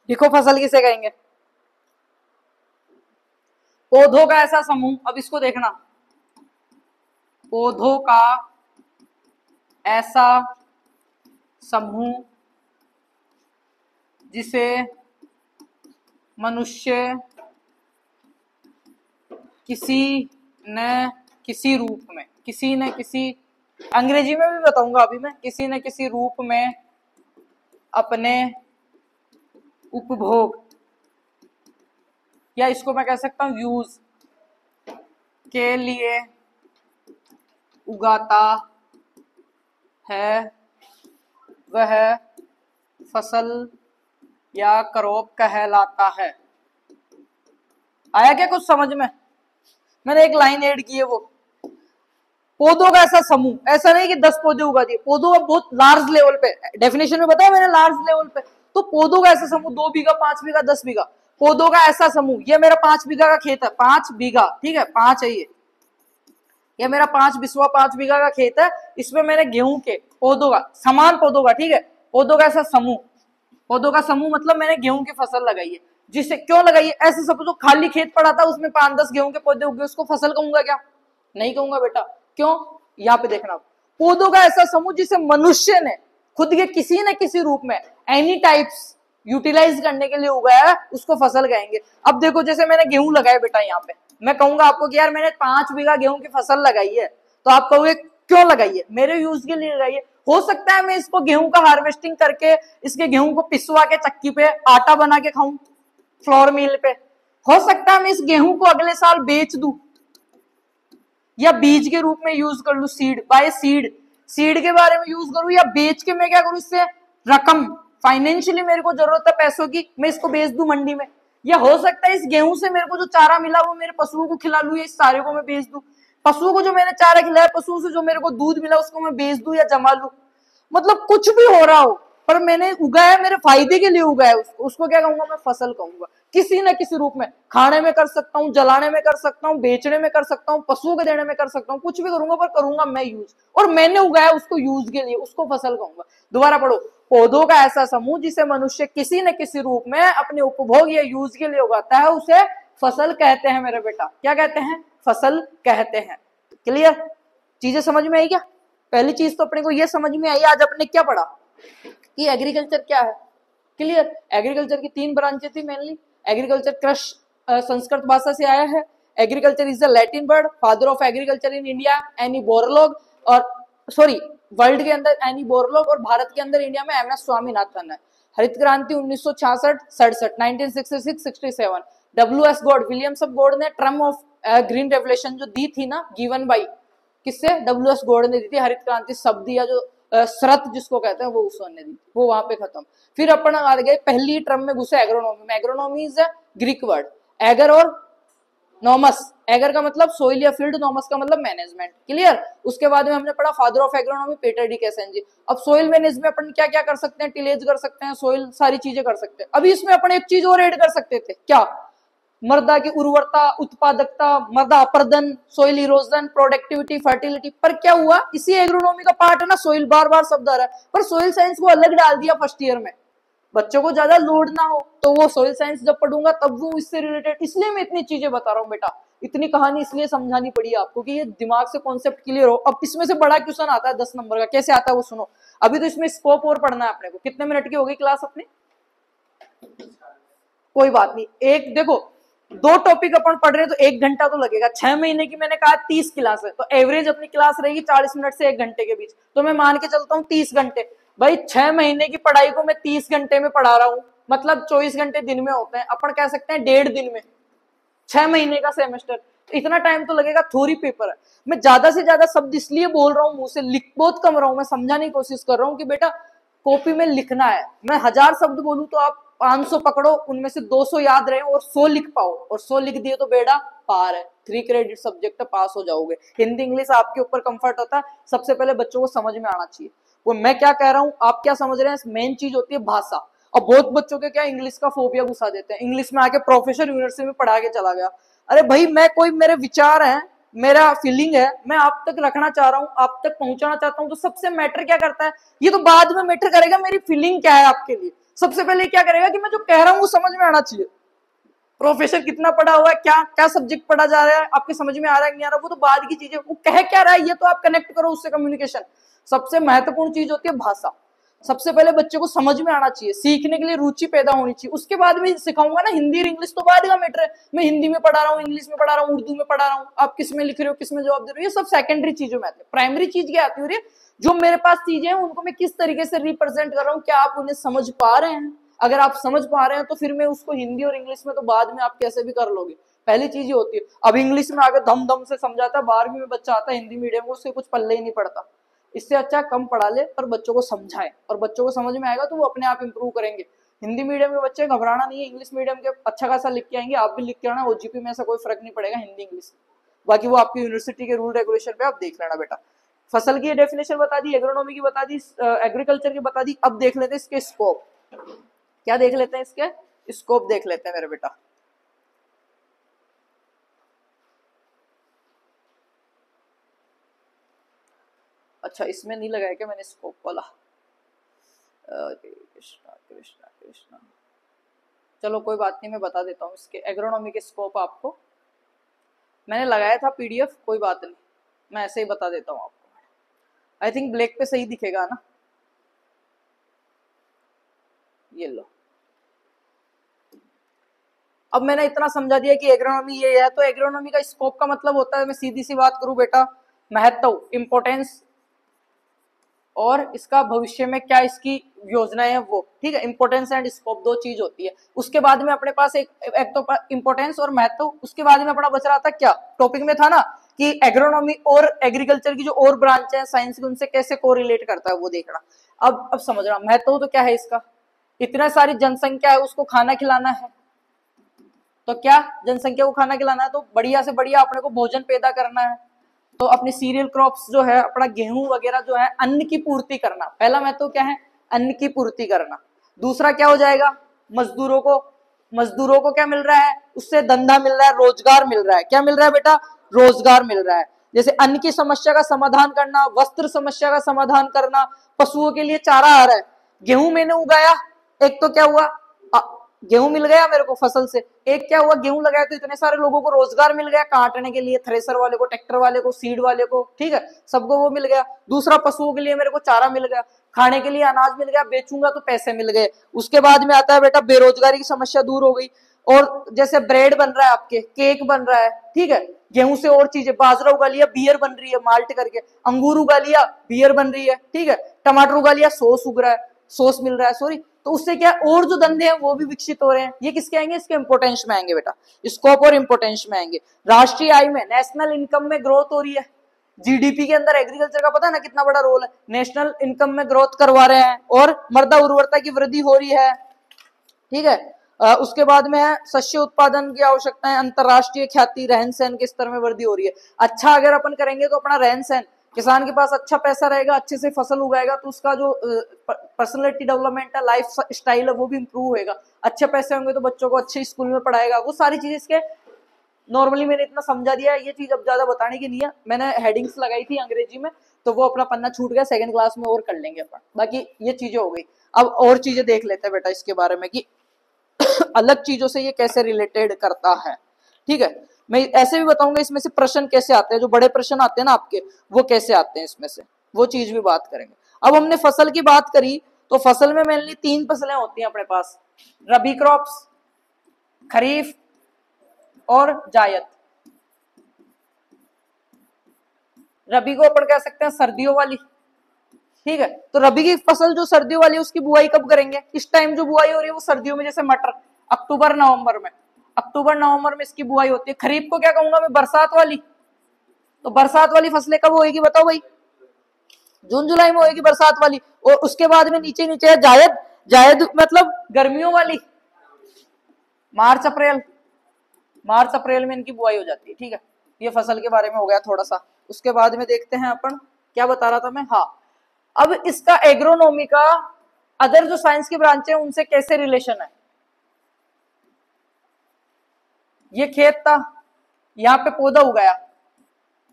लिखो फसल किसे कहेंगे, पौधों का ऐसा समूह। अब इसको देखना, पौधों का ऐसा समूह जिसे मनुष्य किसी न किसी रूप में, किसी न किसी, अंग्रेजी में भी बताऊंगा अभी मैं, किसी न किसी रूप में अपने उपभोग, या इसको मैं कह सकता हूं यूज के लिए उगाता है, वह फसल या क्रॉप कहलाता है। आया क्या कुछ समझ में, मैंने एक लाइन ऐड की है, वो पौधों का ऐसा समूह, ऐसा नहीं कि 10 पौधे उगा दिए, पौधों का बहुत लार्ज लेवल पे, डेफिनेशन में बताया मैंने, लार्ज लेवल पे। तो पौधों का ऐसा समूह 2 बीघा, 5 बीघा, 10 बीघा, पौधों का ऐसा समूह। ये मेरा 5 बीघा का खेत है, 5 बीघा, ठीक है, 5 है ये मेरा 5 बिस्वा 5 बीघा का खेत है। इसमें मैंने गेहूं के पौधों का, समान पौधों का, ठीक है, पौधों का ऐसा समूह, पौधों का समूह मतलब मैंने गेहूं की फसल लगाई है। जिसे क्यों लगाई है, ऐसे समझो खाली खेत पड़ा था, उसमें 5-10 गेहूं के पौधे उगे, उसको फसल कहूंगा क्या, नहीं कहूंगा बेटा। क्यों, यहाँ पे देखना, पौधों का ऐसा समूह जिसे मनुष्य ने खुद के किसी न किसी रूप में एनी टाइप्स यूटिलाइज करने के लिए उगाया है, उसको फसल कहेंगे। अब देखो जैसे मैंने गेहूं लगाया बेटा, यहाँ पे मैं कहूंगा आपको कि यार मैंने 5 बीघा गेहूं की फसल लगाई है, तो आप कहोगे क्यों लगाई है, मेरे यूज के लिए लगाई है। हो सकता है मैं इसको गेहूं का हार्वेस्टिंग करके इसके गेहूं को पिसवा के चक्की पे आटा बना के खाऊं, फ्लोर मिल पे। हो सकता है मैं इस गेहूं को अगले साल बेच दूं, या बीज के रूप में यूज कर लूं, सीड बाय सीड के बारे में यूज करूं, या बेच के मैं क्या करूं, इससे रकम, फाइनेंशियली मेरे को जरूरत है पैसों की, मैं इसको बेच दूं मंडी में। या हो सकता है इस गेहूं से मेरे को जो चारा मिला वो मेरे पशुओं को खिला लूं, या इस चारे को मैं बेच दूं, पशुओं को जो मैंने चारा खिलाया, पशुओं से जो मेरे को दूध मिला उसको मैं बेच दूं या जमा लूं। मतलब कुछ भी हो रहा हो, पर मैंने उगाया मेरे फायदे के लिए उगाया, उसको क्या कहूंगा, मैं फसल कहूंगा। किसी न किसी रूप में, खाने में कर सकता हूँ, जलाने में कर सकता हूँ, बेचने में कर सकता हूँ, पशुओं को देने में कर सकता हूँ, कुछ भी करूंगा, पर करूंगा मैं यूज, और मैंने उगाया उसको यूज के लिए, उसको फसल कहूंगा। दोबारा पढ़ो, पौधों का ऐसा समूह जिसे मनुष्य किसी न किसी रूप में अपने उपभोग या यूज के लिए उगाता है, उसे फसल कहते हैं मेरे बेटा। क्या कहते हैं, फसल कहते हैं। क्लियर, चीजें समझ में आई क्या। पहली चीज तो अपने को यह समझ में आई, आज अपने क्या पढ़ा कि एग्रीकल्चर क्या है, क्लियर। एग्रीकल्चर की 3 ब्रांचें थी मेनली। एग्रीकल्चर कृषि संस्कृत भाषा से आया है। Agriculture is the Latin word, father of agriculture in India any Borlaug, और सॉरी वर्ल्ड के अंदर एनी बोरलॉग, और भारत के अंदर इंडिया में MS स्वामीनाथन है। हरित क्रांति 1966-67, 1966-67, WS God, Williams of God ने टर्म ऑफ ग्रीन रेवोल्यूशन जो दी थी ना, गिवन बाई किससे, WS गॉड ने दी थी। हरित क्रांति शब्द या जो शरत जिसको कहते हैं वो उसने दी, वो वहां पे खत्म। फिर अपन आ गए पहली टर्म में घुसे एग्रोनॉमी में। Agronomy is Greek word, ager और नॉमस। एगर का मतलब सोइल या फील्ड, नॉमस का मतलब मैनेजमेंट। क्लियर। उसके बाद में हमने पढ़ा father of agronomy Peter de Crescenzi. अब सोइल मैनेज में अपन क्या क्या कर सकते हैं, टिलेज कर सकते हैं, सोइल सारी चीजें कर सकते हैं। अभी इसमें अपन एक चीज और ऐड कर सकते थे, क्या, मृदा की उर्वरता, उत्पादकता, मृदा अपर्दन, सोइल इरोजन, प्रोडक्टिविटी, फर्टिलिटी। पर क्या हुआ, इसी एग्रोनॉमी का पार्ट है ना सोइल, बार बार शब्द आ रहा है, पर सोइल साइंस को अलग डाल दिया फर्स्ट ईयर में, बच्चों को ज्यादा लोड ना हो। तो वो सोइल साइंस जब पढ़ूंगा तब वो इससे रिलेटेड, इसलिए मैं इतनी चीजें बता रहा हूँ बेटा, इतनी कहानी इसलिए समझानी पड़ी आपको कि ये दिमाग से कॉन्सेप्ट क्लियर हो। अब इसमें से बड़ा क्वेश्चन आता है 10 नंबर का, कैसे आता है वो सुनो। अभी तो इसमें स्कोप और पढ़ना है अपने को। कितने मिनट की होगी क्लास अपनी, कोई बात नहीं। एक देखो 2 टॉपिक अपन पढ़ रहे हैं तो 1 घंटा तो लगेगा। 6 महीने की मैंने कहा 30 क्लास है, तो एवरेज अपनी क्लास रहेगी 40 मिनट से 1 घंटे के बीच। तो मैं मान के चलता हूँ 30 घंटे। भाई 6 महीने की पढ़ाई को मैं 30 घंटे में पढ़ा रहा हूँ, मतलब 24 घंटे दिन में होते हैं, अपन कह सकते हैं 1.5 दिन में 6 महीने का सेमेस्टर। तो इतना टाइम तो लगेगा, थ्योरी पेपर है। मैं ज्यादा से ज्यादा शब्द इसलिए बोल रहा हूँ, मुंह से लिख बहुत कम रहा हूँ, मैं समझाने की कोशिश कर रहा हूँ कि बेटा कॉपी में लिखना है। मैं 1000 शब्द बोलूं तो आप 500 पकड़ो, उनमें से 200 याद रहे और 100 लिख पाओ, और 100 लिख दिए तो बेटा पार है, 3 क्रेडिट सब्जेक्ट पास हो जाओगे। हिंदी इंग्लिश आपके ऊपर कंफर्ट होता है। सबसे पहले बच्चों को समझ में आना चाहिए वो मैं क्या कह रहा हूँ, आप क्या समझ रहे हैं। मेन चीज होती है भाषा। और बहुत बच्चों के क्या इंग्लिश का फोबिया घुसा देते हैं, इंग्लिश में आके प्रोफेसर यूनिवर्सिटी में पढ़ा के चला गया। अरे भाई मैं कोई, मेरे विचार है, मेरा फीलिंग है, मैं आप तक रखना चाह रहा हूँ, आप तक पहुंचाना चाहता हूँ। तो सबसे मैटर क्या करता है, ये तो बाद में मैटर करेगा मेरी फीलिंग क्या है आपके लिए। सबसे पहले क्या करेगा कि मैं जो कह रहा हूँ वो समझ में आना चाहिए। प्रोफेसर कितना पढ़ा हुआ है, क्या क्या सब्जेक्ट पढ़ा जा रहा है, आपके समझ में आ रहा है नहीं आ रहा, वो तो बाद की चीज है। वो कह क्या रहा है ये तो आप कनेक्ट करो उससे, कम्युनिकेशन। सबसे महत्वपूर्ण चीज होती है भाषा। सबसे पहले बच्चे को समझ में आना चाहिए, सीखने के लिए रुचि पैदा होनी चाहिए। उसके बाद में सिखाऊंगा ना, हिंदी और इंग्लिश तो बाद का मैटर है। मैं हिंदी में पढ़ा रहा हूँ, इंग्लिश में पढ़ा रहा हूँ, उर्दू में पढ़ा रहा हूँ, आप किस में लिख रहे हो, किस में जवाब दे रहे हो, ये सब सेकेंडरी चीजों में आती है। प्राइमरी चीज क्या आती है, जो मेरे पास चीजें हैं उनको मैं किस तरीके से रिप्रेजेंट कर रहा हूँ, क्या आप उन्हें समझ पा रहे हैं। अगर आप समझ पा रहे हैं तो फिर मैं उसको हिंदी और इंग्लिश में तो बाद में आप कैसे भी कर लोगे। पहली चीज ये होती है। अब इंग्लिश में आगे दम दम से समझाता है, 12वीं में बच्चा आता है हिंदी मीडियम को, उससे कुछ पल्ले ही नहीं पड़ता। इससे अच्छा कम पढ़ा ले पर बच्चों को समझाए, और बच्चों को समझ में आएगा तो वो अपने आप इंप्रूव करेंगे। हिंदी मीडियम के बच्चे घबराना नहीं है, इंग्लिश मीडियम के अच्छा खासा लिख के आएंगे, आप भी लिख के आना। OGP में ऐसा कोई फर्क नहीं पड़ेगा हिंदी इंग्लिश। बाकी वो आपकी यूनिवर्सिटी के रूल रेगुलेशन पे आप देख लेना बेटा। फसल की डेफिनेशन बता दी, एग्रोनॉमी की बता दी, एग्रीकल्चर की बता दी। अब देख लेते हैं इसके स्कोप। क्या देख लेते हैं, इसके स्कोप देख लेते हैं मेरे बेटा। अच्छा इसमें नहीं लगाया क्या मैंने स्कोप वाला, कृष्णा कृष्णा कृष्णा। चलो कोई बात नहीं, मैं बता देता हूँ इसके एग्रोनॉमी के स्कोप आपको। मैंने लगाया था PDF, कोई बात नहीं, मैं ऐसे ही बता देता हूँ आपको। आई थिंक ब्लैक पे सही दिखेगा ना, ये लो। अब मैंने इतना समझा दिया कि एग्रोनॉमी ये है, तो एग्रोनॉमी का स्कोप का मतलब होता है, मैं सीधी सी बात करूं बेटा, महत्व, इंपोर्टेंस, और इसका भविष्य में क्या इसकी योजनाएं है वो। ठीक है, इंपोर्टेंस एंड स्कोप 2 चीज होती है। उसके बाद में अपने पास एक तो इंपोर्टेंस और महत्व, उसके बाद में अपना बच रहा था क्या, टॉपिक में था ना कि एग्रोनॉमी और एग्रीकल्चर की जो और ब्रांच है साइंस की, उनसे कैसे कोरिलेट करता है वो देखना। अब समझ रहा, महत्व तो क्या है इसका, इतना सारी जनसंख्या है उसको खाना खिलाना है, तो क्या जनसंख्या को खाना खिलाना है, तो बढ़िया से बढ़िया अपने को भोजन पैदा करना है। तो अपनी सीरियल क्रॉप्स जो है, अपना गेहूं वगैरह जो है, अन्न की पूर्ति करना। पहला महत्व क्या है, अन्न की पूर्ति करना। दूसरा क्या हो जाएगा, मजदूरों को क्या मिल रहा है, उससे धंधा मिल रहा है, रोजगार मिल रहा है। क्या मिल रहा है बेटा, रोजगार मिल रहा है। जैसे अन्न की समस्या का समाधान करना, वस्त्र समस्या का समाधान करना, पशुओं के लिए चारा आ रहा है। गेहूं मैंने उगाया, एक तो क्या हुआ, गेहूं मिल गया मेरे को फसल से, एक क्या हुआ, गेहूं लगाया तो इतने सारे लोगों को रोजगार मिल गया, काटने के लिए थ्रेसर वाले को, ट्रैक्टर वाले को, सीड वाले को, ठीक है, सबको वो मिल गया। दूसरा, पशुओं के लिए मेरे को चारा मिल गया, खाने के लिए अनाज मिल गया, बेचूंगा तो पैसे मिल गए। उसके बाद में आता है बेटा बेरोजगारी की समस्या दूर हो गई। और जैसे ब्रेड बन रहा है, आपके केक बन रहा है, ठीक है, गेहूं से और चीजें, बाजरा उगा लिया, बियर बन रही है माल्ट करके, अंगूर उगा लिया, बियर बन रही है, ठीक है, टमाटर उगा लिया, सॉस उग रहा है, सॉस मिल रहा है, सॉरी। तो उससे क्या, और जो धंधे हैं वो भी विकसित हो रहे हैं। ये किसके आएंगे, इसके इंपोर्टेंस में आएंगे बेटा, स्कोप और इंपोर्टेंस में आएंगे। राष्ट्रीय आय में, नेशनल इनकम में ग्रोथ हो रही है। जीडीपी के अंदर एग्रीकल्चर का पता है ना कितना बड़ा रोल है, नेशनल इनकम में ग्रोथ करवा रहे हैं। और मृदा उर्वरता की वृद्धि हो रही है, ठीक है। उसके बाद में है शस्य उत्पादन की आवश्यकता है, अंतरराष्ट्रीय ख्याति, रहन सहन के स्तर में वृद्धि हो रही है। अच्छा अगर अपन करेंगे तो अपना रहन सहन, किसान के पास अच्छा पैसा रहेगा, अच्छे से फसल उगाएगा, तो उसका जो पर्सनैलिटी डेवलपमेंट है, लाइफ स्टाइल है, वो भी इंप्रूव होएगा। अच्छे पैसे होंगे तो बच्चों को अच्छे स्कूल में पढ़ाएगा, वो सारी चीजें इसके नॉर्मली मैंने इतना समझा दिया है, ये चीज अब ज्यादा बताने की नहीं है। मैंने हेडिंग्स लगाई थी अंग्रेजी में, तो वो अपना पन्ना छूट गया, सेकंड क्लास में और कर लेंगे अपन, बाकी ये चीजें हो गई। अब और चीजें देख लेते हैं बेटा इसके बारे में कि अलग चीजों से ये कैसे रिलेटेड करता है, ठीक है। मैं ऐसे भी बताऊंगा इसमें से प्रश्न कैसे आते हैं, जो बड़े प्रश्न आते हैं ना आपके, वो कैसे आते हैं इसमें से, वो चीज भी बात करेंगे। अब हमने फसल की बात करी, तो फसल में मेनली 3 फसलें होती हैं अपने पास, रबी क्रॉप्स, खरीफ और जायद। रबी को अपन कह सकते हैं सर्दियों वाली, ठीक है। तो रबी की फसल जो सर्दियों वाली है, उसकी बुआई कब करेंगे, इस टाइम जो बुआई हो रही है वो सर्दियों में, जैसे मटर अक्टूबर नवंबर में, अक्टूबर नवंबर में इसकी बुआई होती है। खरीफ को क्या कहूंगा मैं, बरसात वाली। तो बरसात वाली फसलें कब होएगी बताओ भाई, जून जुलाई में होएगी बरसात वाली। और उसके बाद में नीचे नीचे है जायद, जायद मतलब गर्मियों वाली, मार्च अप्रैल, मार्च अप्रैल में इनकी बुआई हो जाती है, ठीक है। ये फसल के बारे में हो गया थोड़ा सा। उसके बाद में देखते हैं अपन, क्या बता रहा था मैं, हाँ, अब इसका एग्रोनॉमी का अदर जो साइंस की ब्रांच है उनसे कैसे रिलेशन है। ये खेत था, यहाँ पे पौधा उगाया,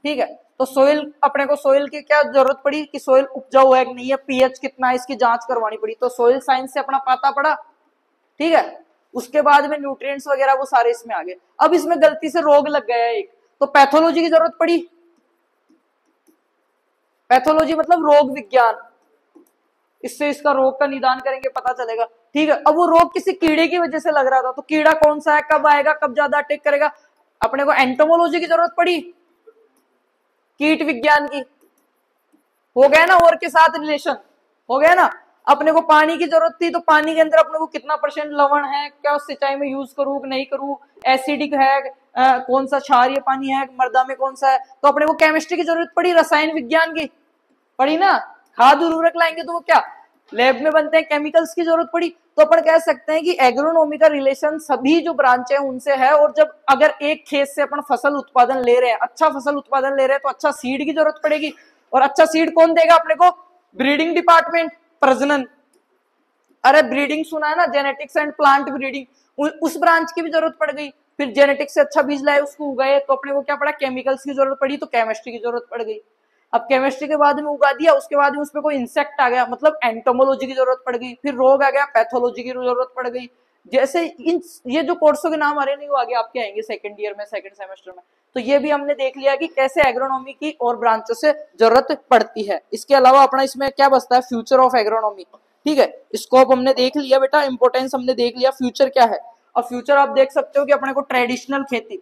ठीक है, तो सोइल, अपने को सोइल की क्या जरूरत पड़ी कि सोइल उपजाऊ है कि नहीं है, पीएच कितना है, इसकी जांच करवानी पड़ी, तो सोइल साइंस से अपना पता पड़ा, ठीक है। उसके बाद में न्यूट्रिएंट्स वगैरह वो सारे इसमें आ गए। अब इसमें गलती से रोग लग गया एक, तो पैथोलॉजी की जरूरत पड़ी। पैथोलॉजी मतलब रोग विज्ञान, इससे इसका रोग का निदान करेंगे, पता चलेगा, ठीक है। अब वो रोग किसी कीड़े की वजह से लग रहा था, तो कीड़ा कौन सा है, कब आएगा, कब ज्यादा अटैक करेगा, अपने को एंटोमोलॉजी की जरूरत पड़ी, कीट विज्ञान की। हो गया ना, और के साथ रिलेशन हो गया ना। अपने को पानी की जरूरत थी, तो पानी के अंदर अपने को कितना % लवण है, क्या सिंचाई में यूज करूं कि नहीं करूं, एसिडिक है, कौन सा क्षारीय पानी है, मृदा में कौन सा है, तो अपने को केमिस्ट्री की जरूरत पड़ी, रसायन विज्ञान की पड़ी ना। खाद उर्वरक लाएंगे तो वो क्या लैब में बनते हैं, केमिकल्स की जरूरत पड़ी। तो अपन कह सकते हैं कि एग्रोनॉमी का रिलेशन सभी जो ब्रांच है उनसे है। और जब अगर एक खेत से अपन फसल उत्पादन ले रहे हैं, अच्छा फसल उत्पादन ले रहे हैं, तो अच्छा सीड की जरूरत पड़ेगी। और अच्छा सीड कौन देगा अपने को, ब्रीडिंग डिपार्टमेंट, प्रजनन, अरे ब्रीडिंग सुना है ना, जेनेटिक्स एंड प्लांट ब्रीडिंग, उस ब्रांच की भी जरूरत पड़ गई। फिर जेनेटिक्स से अच्छा बीज लाए, उसको उगाए, तो अपने को क्या पड़ा, केमिकल्स की जरूरत पड़ी, तो केमिस्ट्री की जरूरत पड़ गई। अब केमिस्ट्री के बाद में उगा दिया, उसके बाद में उसमें कोई इंसेक्ट आ गया, मतलब एंटोमोलॉजी की जरूरत पड़ गई। फिर रोग आ गया, पैथोलॉजी की जरूरत पड़ गई। जैसे इन ये जो कोर्सों के नाम आ रहे नहीं, वो आगे आपके आएंगे सेकंड ईयर में, सेकंड सेमेस्टर में। तो ये भी हमने देख लिया कि कैसे एग्रोनॉमी की और ब्रांचों से जरूरत पड़ती है। इसके अलावा अपना इसमें क्या बचता है, फ्यूचर ऑफ एग्रोनॉमी, ठीक है। स्कोप हमने देख लिया बेटा, इंपोर्टेंस हमने देख लिया, फ्यूचर क्या है। और फ्यूचर आप देख सकते हो कि अपने को ट्रेडिशनल खेती,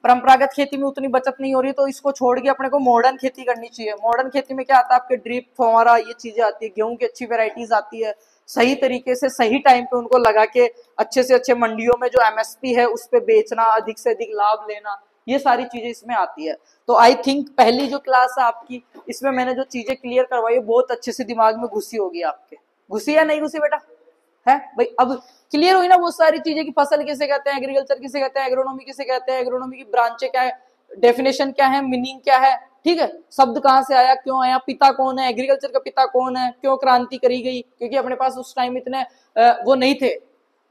परंपरागत खेती में उतनी बचत नहीं हो रही, तो इसको छोड़ के अपने को मॉडर्न खेती करनी चाहिए। मॉडर्न खेती में क्या आता है, आपके ड्रिप, फव्वारा, ये चीजें आती है, गेहूं की अच्छी वेराइटीज आती है, सही तरीके से सही टाइम पे उनको लगा के अच्छे से अच्छे मंडियों में जो एमएसपी है उस पे बेचना, अधिक से अधिक लाभ लेना, ये सारी चीजें इसमें आती है। तो आई थिंक पहली जो क्लास है आपकी, इसमें मैंने जो चीजें क्लियर करवाई बहुत अच्छे से दिमाग में घुसी होगी आपके। घुसी या नहीं घुसी बेटा, है भाई। अब क्लियर हुई ना वो सारी चीजें कि फसल किसे कहते हैं, एग्रीकल्चर किसे कहते हैं, एग्रोनॉमी किसे कहते हैं, एग्रोनॉमी की ब्रांचें क्या है, डेफिनेशन क्या है, मीनिंग क्या है, ठीक है। शब्द कहाँ से आया, क्यों आया, पिता कौन है, एग्रीकल्चर का पिता कौन है, क्यों क्रांति करी गई, क्योंकि अपने पास उस टाइम इतने वो नहीं थे,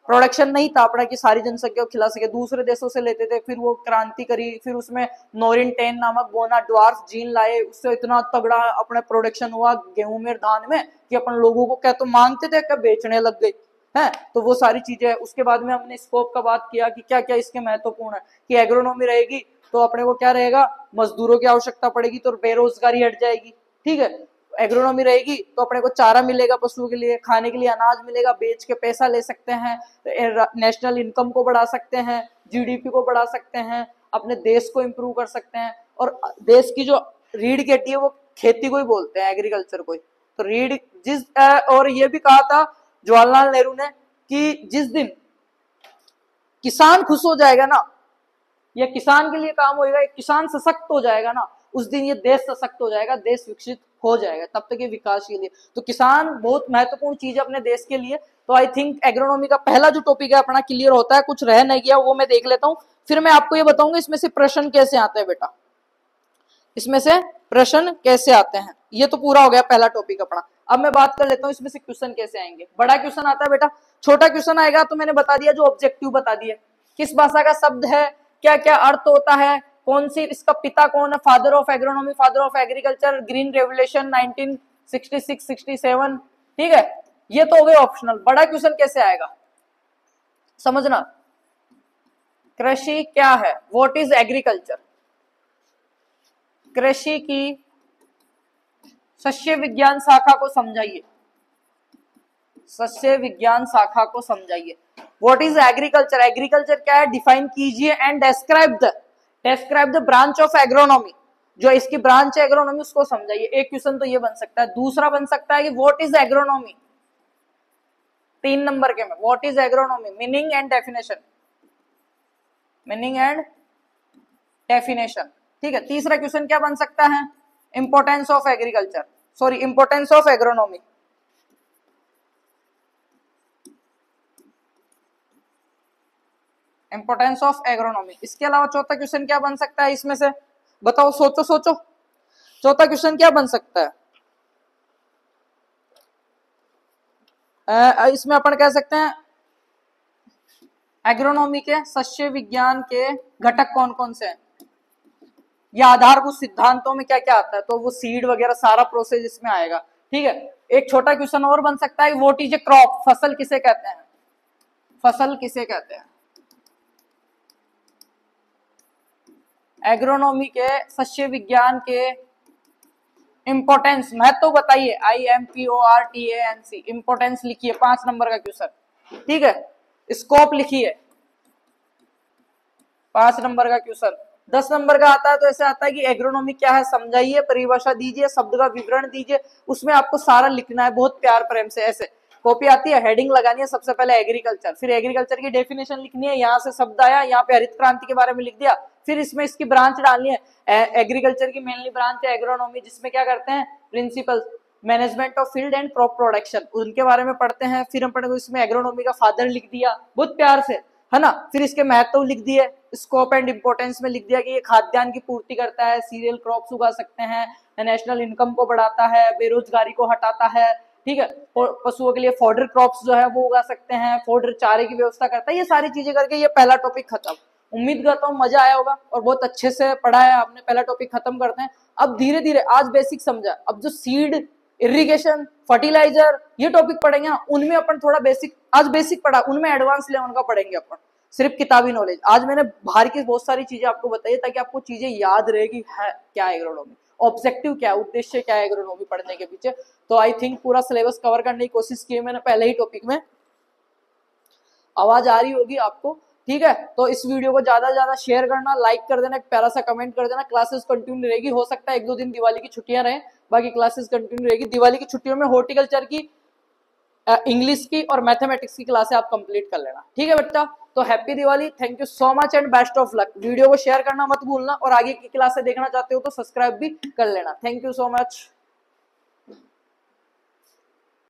प्रोडक्शन नहीं था अपना कि सारी जनसंख्या को खिला सके, दूसरे देशों से लेते थे, फिर वो क्रांति करी, फिर उसमें नोरिन 10 नामक बोना ड्वार्फ जीन लाए, उससे इतना तगड़ा अपना प्रोडक्शन हुआ गेहूं में धान में कि अपन लोगों को क्या तो मांगते थे क्या बेचने लग गए है। तो वो सारी चीजें है। उसके बाद में हमने स्कोप का बात किया कि क्या क्या इसके महत्वपूर्ण है कि एग्रोनॉमी रहेगी तो अपने को क्या रहेगा, मजदूरों की आवश्यकता पड़ेगी तो बेरोजगारी हट जाएगी, ठीक है। एग्रोनॉमी रहेगी तो अपने को चारा मिलेगा, पशुओं के लिए खाने के लिए अनाज मिलेगा, बेच के पैसा ले सकते हैं, नेशनल इनकम को बढ़ा सकते हैं, जीडीपी को बढ़ा सकते हैं, अपने देश को इम्प्रूव कर सकते हैं। और देश की जो रीढ़ की हड्डी है वो खेती को ही बोलते हैं, एग्रीकल्चर को ही। तो रीढ़ जिस और ये भी कहा था जवाहरलाल नेहरू ने कि जिस दिन किसान खुश हो जाएगा ना, या किसान के लिए काम होएगा, किसान सशक्त हो जाएगा ना, उस दिन ये देश सशक्त हो जाएगा, देश विकसित हो जाएगा। तब तक ये विकास के लिए तो किसान बहुत महत्वपूर्ण चीज है अपने देश के लिए। तो आई थिंक एग्रोनॉमी का पहला जो टॉपिक है अपना क्लियर होता है, कुछ रह नहीं गया वो मैं देख लेता हूं, फिर मैं आपको ये बताऊंगा इसमें से प्रश्न कैसे आते हैं बेटा, इसमें से प्रश्न कैसे आते हैं। ये तो पूरा हो गया पहला टॉपिक अपना। अब मैं बात कर लेता हूँ इसमें से क्वेश्चन कैसे आएंगे। बड़ा क्वेश्चन आता है बेटा, छोटा क्वेश्चन आएगा तो मैंने बता दिया, जो ऑब्जेक्टिव बता दिए, किस भाषा का शब्द है, क्या क्या अर्थ होता है, कौन सी, इसका पिता कौन है, father of agronomy, father of agriculture, green revolution 1966-67, ठीक है। ये तो हो गए ऑप्शनल। बड़ा क्वेश्चन कैसे आएगा समझना, कृषि क्या है, व्हाट इज एग्रीकल्चर, कृषि की सस्य विज्ञान शाखा को समझाइए, सस्य विज्ञान शाखा को समझाइए। व्हाट इज एग्रीकल्चर, एग्रीकल्चर क्या है डिफाइन कीजिए, and describe the branch of agronomy, जो इसकी ब्रांच है एग्रोनॉमी उसको समझाइए। एक क्वेश्चन तो ये बन सकता है। दूसरा बन सकता है कि व्हाट इज एग्रोनॉमी, 3 नंबर के में, what is agronomy, meaning and definition, meaning and definition, ठीक है। तीसरा क्वेश्चन क्या बन सकता है, importance of agriculture, sorry importance of agronomy, importance of agronomy. इसके अलावा चौथा क्वेश्चन क्या बन सकता है इसमें से, बताओ, सोचो सोचो, चौथा क्वेश्चन क्या बन सकता है। इसमें अपन कह सकते हैं एग्रोनॉमी के सस्य विज्ञान के घटक कौन कौन से हैं, या आधारभूत सिद्धांतों में क्या क्या आता है, तो वो सीड वगैरह सारा प्रोसेस इसमें आएगा, ठीक है। एक छोटा क्वेश्चन और बन सकता है, व्हाट इज ए क्रॉप, फसल किसे कहते हैं, फसल किसे कहते हैं। एग्रोनॉमी के सस्य विज्ञान के इंपोर्टेंस, महत्व बताइए, IMPORTANC, इंपोर्टेंस लिखिए, 5 नंबर का क्वेश्चन, ठीक है। स्कोप लिखिए, 5 नंबर का क्वेश्चन। 10 नंबर का आता है तो ऐसे आता है कि एग्रोनॉमी क्या है समझाइए, परिभाषा दीजिए, शब्द का विवरण दीजिए, उसमें आपको सारा लिखना है बहुत प्यार प्रेम से। ऐसे कॉपी आती है, हेडिंग लगानी है, सबसे पहले एग्रीकल्चर, फिर एग्रीकल्चर की डेफिनेशन लिखनी है, यहाँ से शब्द आया, यहाँ पे हरित क्रांति के बारे में लिख दिया, फिर इसमें इसकी ब्रांच डालनी है। एग्रीकल्चर की मेनली ब्रांच है एग्रोनॉमी, जिसमें क्या करते हैं, principle management of field and crop production, उनके बारे में पढ़ते हैं। फिर अपन इसमें एग्रोनॉमी का फादर लिख दिया बहुत प्यार से, है ना। फिर इसके महत्व लिख दिए, स्कोप एंड इंपोर्टेंस में लिख दिया कि ये खाद्यान्न की पूर्ति करता है, सीरियल क्रॉप्स उगा सकते हैं, नेशनल इनकम को बढ़ाता है, बेरोजगारी को हटाता है, ठीक है। पशुओं के लिए फॉडर क्रॉप्स जो है वो उगा सकते हैं, फॉडर चारे की व्यवस्था करता है। ये सारी चीजें करके ये पहला टॉपिक खत्म। उम्मीद करता हूँ मजा आया होगा और बहुत अच्छे से पढ़ा है आपने। पहला टॉपिक खत्म करते हैं। अब धीरे धीरे, आज बेसिक समझा, अब जो सीड, इरिगेशन, फर्टिलाइजर, ये टॉपिक पढ़ेंगे ना, उनमें अपन थोड़ा बेसिक, आज बेसिक पढ़ा, उनमें एडवांस लेवल का पढ़ेंगे अपन, सिर्फ किताबी नॉलेज। आज मैंने बाहर की बहुत सारी चीजें आपको बताई ताकि आपको चीजें याद रहेगी, है क्या एग्रोनॉमी, ऑब्जेक्टिव क्या है, उद्देश्य क्या है एग्रोनॉमी पढ़ने के पीछे। तो आई थिंक पूरा सिलेबस कवर करने की कोशिश की है मैंने पहले ही टॉपिक में। आवाज आ रही होगी आपको, ठीक है। तो इस वीडियो को ज्यादा से ज्यादा शेयर करना, लाइक कर देना, एक प्यारा सा कमेंट कर देना। क्लासेस कंटिन्यू रहेगी, हो सकता है 1-2 दिन दिवाली की छुट्टियां रहें, बाकी क्लासेस कंटिन्यू रहेगी। दिवाली की छुट्टियों में हॉर्टिकल्चर की, इंग्लिश की और मैथमेटिक्स की क्लासे आप कंप्लीट कर लेना, ठीक है बच्चा। तो happy Diwali, thank you so much and best of luck. Video को शेयर करना मत भूलना और आगे की क्लासे देखना चाहते हो तो सब्सक्राइब भी कर लेना। Thank you so much.